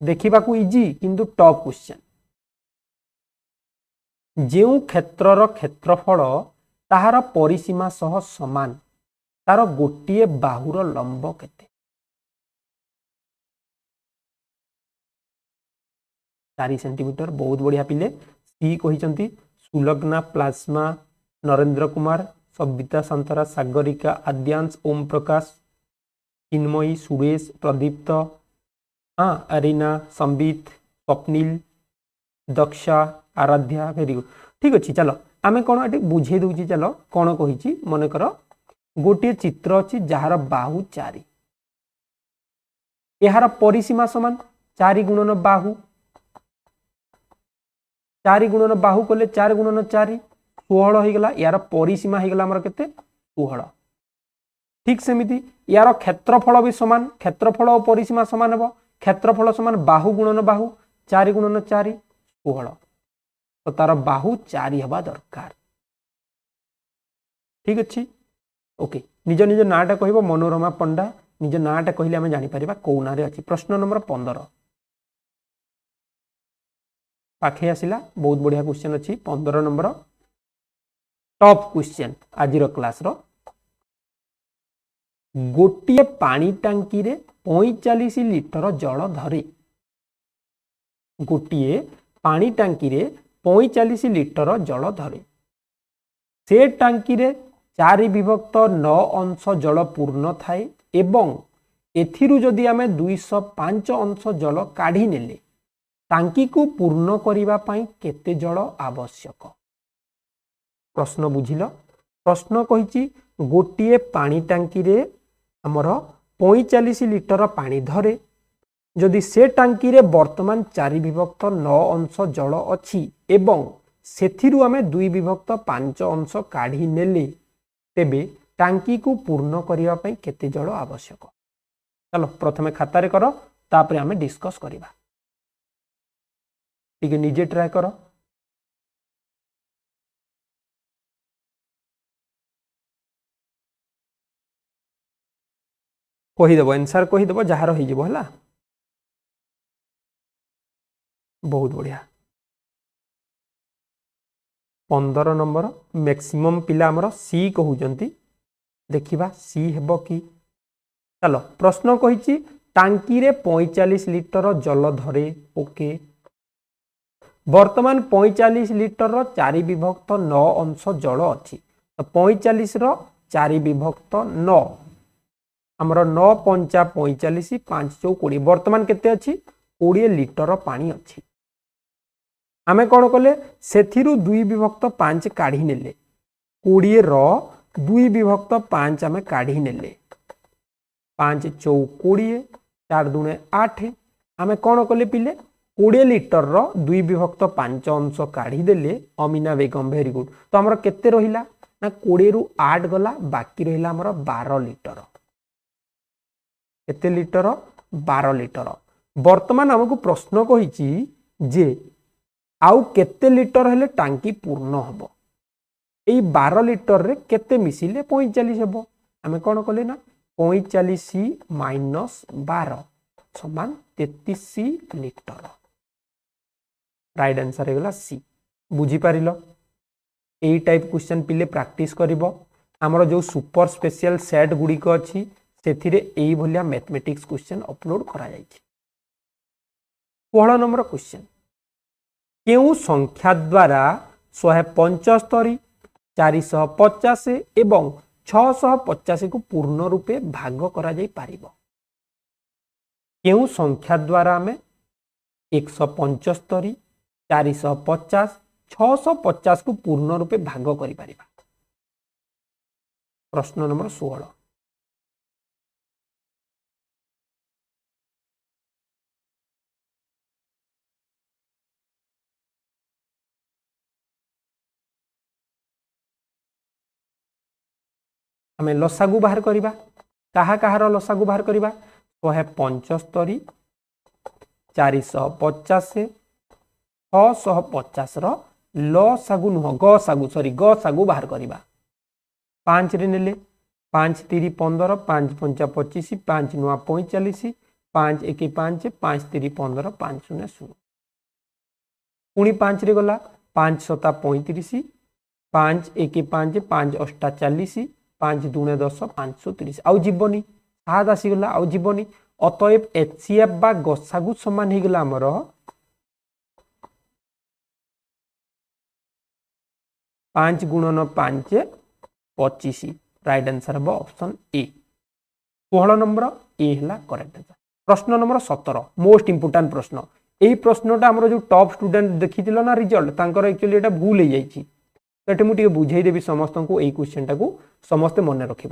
[SPEAKER 1] देखिबा को इजी किंतु टॉप क्वेश्चन जेउ क्षेत्रर क्षेत्रफल ताहार परिसीमा सह समान तार गोटिए बाहुर लंब केते 4 सेंटीमीटर बहुत बढ़िया पिले सी कहिसंती सुलग्ना प्लाज्मा नरेंद्र कुमार सबिता संतरा सागरिका आद्यांश ओम प्रकाश चिन्मयी सुरेश प्रदीप्त अरीना संबित स्वप्निल दक्षा आराध्या वेरी गुड ठीक अछि चलो आमे कोन एटी बुझे दउची चलो कोन कहिची मन कर गोटे चित्र अछि जहार बाहु 4 एहार परिसीमा समान 4 गुणन बाहु 4 गुणन बाहु कले 4 गुणन 4 16 हो गला यार परिसीमा हो गला हमर केते 16 ठीक सेमिति यार क्षेत्रफल भी समान क्षेत्रफल और परिसीमा समान हेबो क्षेत्रफल समान बाहु गुणन बाहु 4 गुणन 4 16 तो तार बाहु 4 हेबा दरकार ठीक अछि ओके निज निज नाटा कहबो मनोरमा पंडा निज नाटा कहिले हम जानि परिबा कोना रे अछि प्रश्न नंबर 15 पाखे आसिला बहुत बढ़िया क्वेश्चन अछि 15 नंबर टॉप क्वेश्चन आजिरो क्लास रो गोटिए पानी टांकी रे 45 लिटर जल धरे गोटे पानी टांकी रे 45 लिटर जल धरे से टांकी रे 4/9 अंश जल पूर्ण थाए एवं एथिरु जदि आमे 205 अंश जल काढ़ी नेले टांकी को पूर्ण करिबा पई केते जल आवश्यक। प्रश्न बुझिल प्रश्न कहिछि गोटे पानी टांकी रे हमर 45 लिटर पानी धरे जदि से टांकी रे वर्तमान 4/9 अंश जल अछि एवं सेथिरु आमे 2/5 अंश काढ़ी नेले तेबे टांकी को पूर्ण करिबा पई केते जल आवश्यक। चलो प्रथमे खाता रे करो तापरे आमे डिस्कस करिबा। ठीक है निजे ट्राई करो। कहीदेव आंसर कहीदेव जार हो बहुत बढ़िया 15 नंबर मैक्सिमम पिला हमर सी कहउजंती देखिबा सी हेबो कि। चलो प्रश्न कहिछि टांकी रे 45 लिटर जल धरे ओके वर्तमान 45 लिटर 4/9 अंश जल अछि तो 45 रो 4/9 हमर 9 पंचा 45 5 चौ 20 वर्तमान केते अछि 20 लिटर पानी अछि। आमे कोन कले सेथिरु 2/5 काढ़ी नेले 20 रो 2/5 आमे काढ़ी नेले 5 चौ 20 4 दुने 8 आमे कोन कले पिले 20 लिटर रो 2/5 अंश काढ़ी देले अमीना बेगम वेरी गुड। तो हमर केते रहिला ना 20 रु 8 गला बाकी रहिला हमर 12 लिटर केते लिटर 12 लिटर। वर्तमान हमकु प्रश्न कहिछि जे आउ केते लिटर हेले टांकी पूर्ण हबो एई 12 लिटर रे केते मिसिले 45 हेबो आमे कोन कले ना 45 माइनस 12 समान 33 लिटर राइट आंसर हेगला सी। बुझी पारिलो एई टाइप क्वेश्चन पिले प्रैक्टिस करिवो हमर जो सुपर स्पेशल सेट गुडी को अछि सेथिरे एई भलिया मैथमेटिक्स क्वेश्चन अपलोड करा जायछि। 16 नंबर क्वेश्चन केउ संख्या द्वारा 175 450 एवं 650 को पूर्ण रूपे भाग करा जाई पारिबो। केउ संख्या द्वारा हमें 175 450 650 को पूर्ण रूपे भाग करि पारिबा। प्रश्न नंबर 16 हमें लसागु बाहर करिबा कहा कहार लसागु बाहर करिबा 175 450 650 रो लसागु नुह गसागु सॉरी गसागु बाहर करिबा 5 रे नेले 5 3 15 5 5 25 5 9 45 5 1 5 5 3 15 5 0 0 पुणी 5 रे गला 5 7 35 5 1 5 5 8 40 5 2 10 530 आउ जीवनी 7 आसी गला आउ जीवनी अतएव एचसीएफ बा गसागु समान हे गला हमर 5 गुणन 5 25 राइट आंसर हम ऑप्शन ए 16 नंबर ए हला करेक्ट आंसर। प्रश्न नंबर 17 मोस्ट इंपोर्टेंट प्रश्न एही प्रश्नटा हमर जो टॉप स्टूडेंट देखिथिलो ना रिजल्ट तांकर एक्चुअली एटा भूल हे जाईची तो मुझे बुझे देवी समस्त को यही क्वेश्चन टाक समस्ते मन रख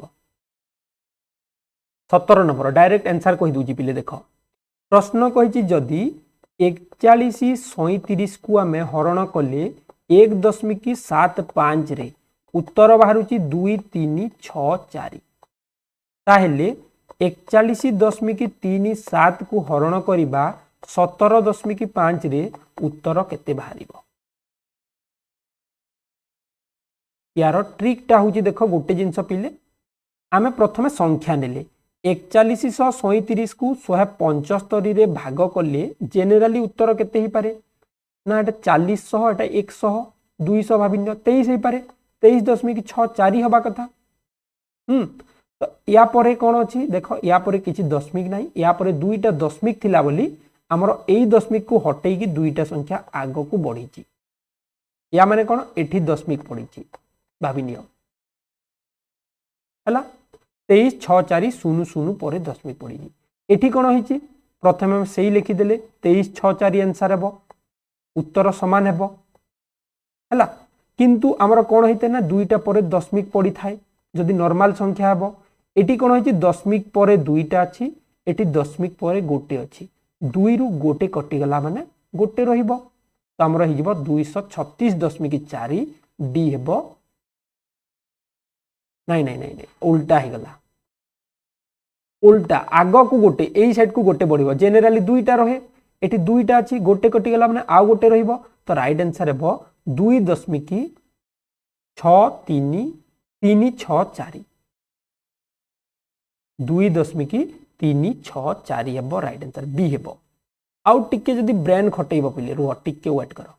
[SPEAKER 1] 17 नंबर डायरेक्ट आंसर कही दूजी पिले देख प्रश्न कही जदि 41 37 को आम हरण कले 1.75 रे उत्तर बाहर 2 3 6 4 ताहेले 41.37 को हरण करिबा 17.5 रे उत्तर केते बाहरिबो। यार ट्रिकटा हूँ देख गोटे जिनस पिले आमे प्रथमे संख्या नेले 4137 को 175 रे भाग कले जेनेराली उत्तर केते ही पारे ना एटा 40 एटा 100 200 भाविन्य 23 ही पारे 23.64 हबा कथा। तो या परे कौन अच्छी देख या परे किछि दशमिक नाही या परे दुईटा दशमिक थिला बोली आमर एई दशमिक को हटई की दुईटा संख्या आग को बढ़ी या माने कौन एठी दशमिक पड़ी भाभी नियो है 23 6 4 0 0 पर दशमिक पड़ी एठी कौन होईची प्रथम हम सही लिखिदेले 23 6 4 आंसर हेबो उत्तर समान हेबो है किंतु आमर कौन होते ना दुईटा पर दशमिक पड़ी थाए जदि नॉर्मल संख्या हेबो एटी कौन होईची दशमिक पर दुईटा अच्छी एटी दशमिक पर गोटे अच्छी दुई रु गोटे कटिगला माने गोटे रहिबो तो आमर हो 236.4 डी हेबो नहीं नहीं नहीं उल्टा ही गला उल्टा आग को गोटे एई साइड को गोटे बढ़िबो जेनेराली दुईटा रहे एटी दुईटा अच्छी गोटे कटिगला माने आउ गोटे रहिबो तो राइट आंसर हेबो 2.6334 2.364 हेबो राइट आंसर बी हेबो आउ टिके जदि ब्रेन खटेइबो पिले रुह टिके वेट करो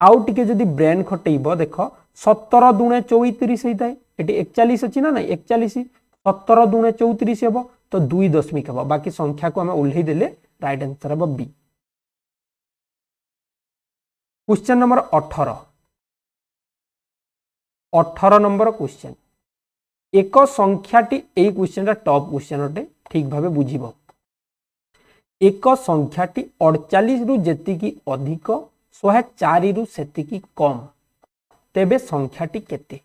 [SPEAKER 1] आउ टिके जदि ब्रेन खटेइबो देखो 17 दुणे 34 होता है ये 41 अच्छी ना ना 41 17 दुणे 34 हेबो तो 2 दशमिक हेबो बाकी संख्या को हमें उल्लेई देले राइट आंसर हेबो B question number 18 number question एक संख्याटी ए क्वेश्चन टॉप क्वेश्चन अटे ठीक भावे बुझिबो एक संख्याटी 48 रु जेतिकी अधिक 104 रु सेतिकी कम तेबे संख्याटी केते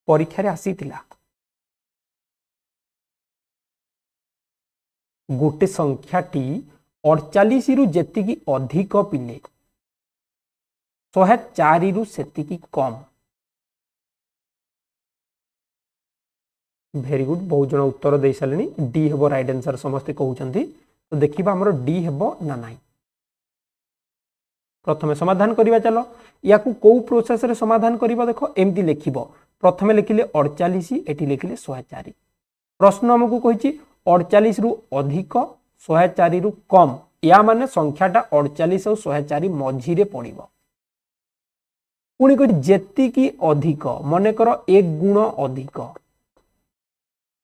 [SPEAKER 1] परीक्षा रे आसीतिला गोटे संख्याटी 48 रु जेतिकी अधिक पिले 104 रु सेतिकी कम वेरी गुड बहुत जन उत्तर दे सारे डी हेबो राइट आंसर समस्ते कहउचंती तो देखिबा हमरो डी हेबो ना नाही प्रथमे समाधान करिबा चलो या को को प्रोसेस रे समाधान करिबा देखो एमती लिखिबो प्रथमे लिखिले 48 एठी लिखिले 104 प्रश्न हमकु कहिछि 48 रु अधिक 104 रु कम या माने संख्याटा 48 और 104 मझी रे पड़िबो पुणी कहि जेतिकी अधिक मने करो 1 गुण अधिक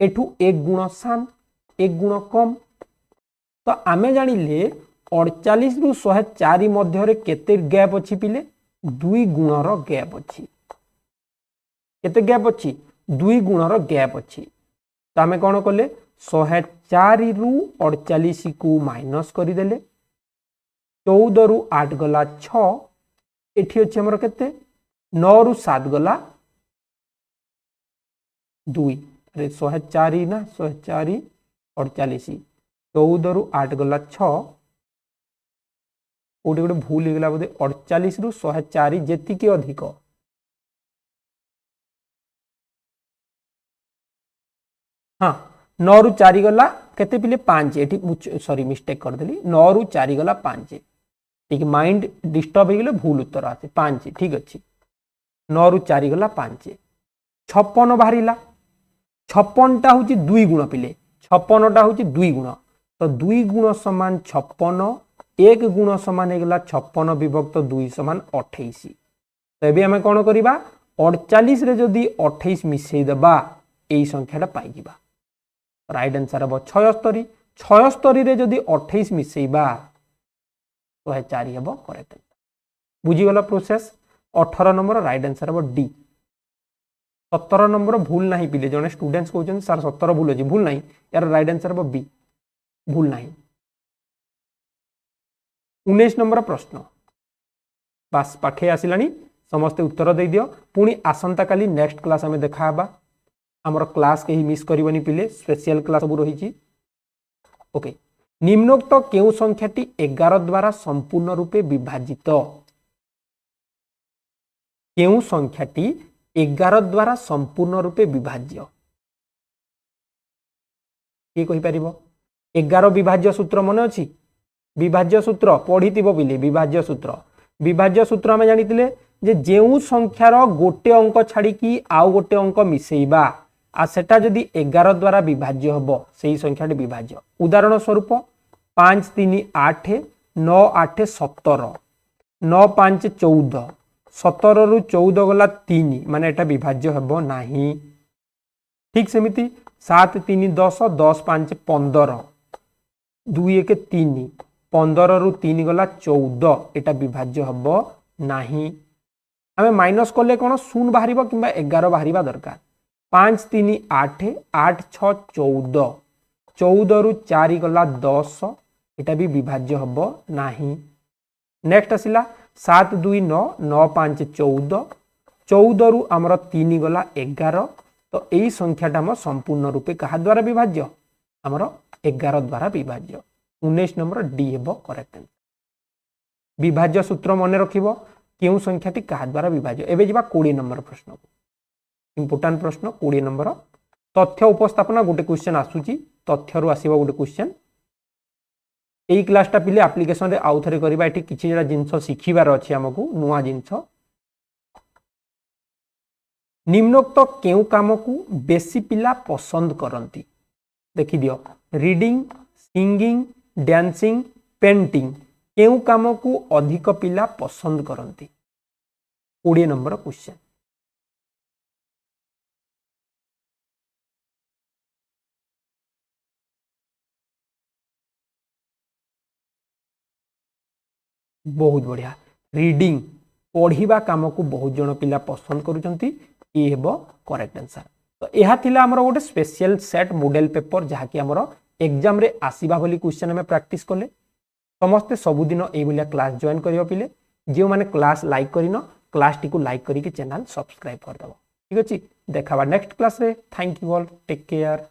[SPEAKER 1] एठू 1 गुण सान 1 गुण कम तो आमे जानिले 48 रु 104 मध्य रे केते गैप अछि पिले 2 गुण रो गैप अछि केते गैप अछि 2 गुण रो गैप अछि तो आमे कोन करले 104 रु 48 को माइनस करि देले 14 रु 8 गला 6 एठी अछि हमर केते 9 रु 7 गला 2 अरे 104 ना 104 48 14 रु 8 गला 6 कोटे गोटे भूल हो गला बोधे 48 रु 104 जेति की अधिक हाँ 9 रु 4 गला केते पिले 5 एठी सॉरी मिस्टेक कर देली 9 रु 4 गला 5 ठीक माइंड डिस्टर्ब हो गले भूल उत्तर आसे 5 ठीक अछि 9 रु 4 गला 5 56 बाहरिला 56 टा होची 2 गुण पिले 56 टा होची 2 गुण तो 2 गुण समान 56 1 गुण समान हेगला 56 विभक्त 2 समान 28 तो एबे हमें कोन करिबा 48 रे जदी 28 मिसई दबा एई संख्याटा पाई जिबा राइट आंसर अब 76 76 रे जदी 28 मिसईबा 104 हेबो करेक्ट बुझी गला प्रोसेस 18 नंबर राइट आंसर अब डी 17 नंबर भूल नहीं पिले जने स्टूडेंट्स कहउछन सर 17 भूल अछि भूल नहीं यार राइट आंसर अब बी भूल नहीं 19 नंबर प्रश्न बस पाखे आसिलानी समस्ते उत्तर दे दियो पुणी आसंता काली नेक्स्ट क्लास हमें देखा हबा हमर क्लास के ही मिस करबनी पिले स्पेशल क्लास सब रही ओके निम्नोक्त केउ संख्याटी 11 द्वारा संपूर्ण रूपे विभाजित केउ संख्याटी 11 द्वारा संपूर्ण रूपे विभाज्य ये कहि परिबो 11 विभाज्य सूत्र मन अछि विभाज्य सूत्र पढ़िथिबो पिले विभाज्य सूत्र हमें जानितिले जे जेउ संख्यार गोटे अंक छाड़ी की आउ गोटे अंक मिसेइबा आ सेटा जदी 11 द्वारा विभाज्य हबो सेही संख्याटी विभाज्य उदाहरण स्वरूप 5 3 8 9 8 17 9 5 14 17 रु 14 गला 3 माने एटा विभाज्य हबो नाही ठीक सेमिति 7 3 10 10 5 15 2 1 3 15 रु 3 गला 14 एटा विभाज्य हबो नाही आमे माइनस करले कोन शून्य बाहरिबो किंबा 11 बाहरिबा दरकार 5 3 8 8 6 14 14 रु 4 गला 10 एटा भी विभाज्य हबो नाही नेक्स्ट आसिला 7 2 9 9 5 14 14 रु हमर 3 गला 11 तो एई संख्याटा हम संपूर्ण रूपे कहा द्वारा विभाज्य हमर 11 द्वारा विभाज्य 19 नंबर डी हेबो करेक्ट आंसर विभाज्य सूत्र मन रखिबो केउ संख्याटी कहा द्वारा विभाज्य एबे जिबा 20 नंबर प्रश्न को इंपोर्टेंट प्रश्न 20 नंबर तथ्य उपस्थापना गोटे क्वेश्चन आसुची तथ्य रु आसीबो गोटे क्वेश्चन एई क्लासटा पिले एप्लीकेशन रे आउ थरे करबा एठी किछि जरा जिंस सिखिबार अछि हमकु नुवा जिंस निम्नोक्त केउ काम को बेसी पिला पसंद करंती देखि दियो रीडिंग सिंगिंग डांसिंग पेंटिंग केउ काम को अधिक पिला पसंद करंती 20 नंबर क्वेश्चन बहुत बढ़िया रीडिंग पढ़िबा काम को बहुत जन पिला पसंद करूचंती ये हेबो करेक्ट आंसर तो यह थिला हमर गोटे स्पेशल सेट मॉडल पेपर जहा कि हमर एग्जाम रे आसीबा बोली क्वेश्चन में प्रैक्टिस करले समस्ते सबुदिन एई बोलिया क्लास जॉइन करियो पिले जे माने क्लास लाइक करिनो क्लास टी को लाइक करी के चैनल सब्सक्राइब कर दबो ठीक अछि देखाबा नेक्स्ट क्लास रे thank you all take care.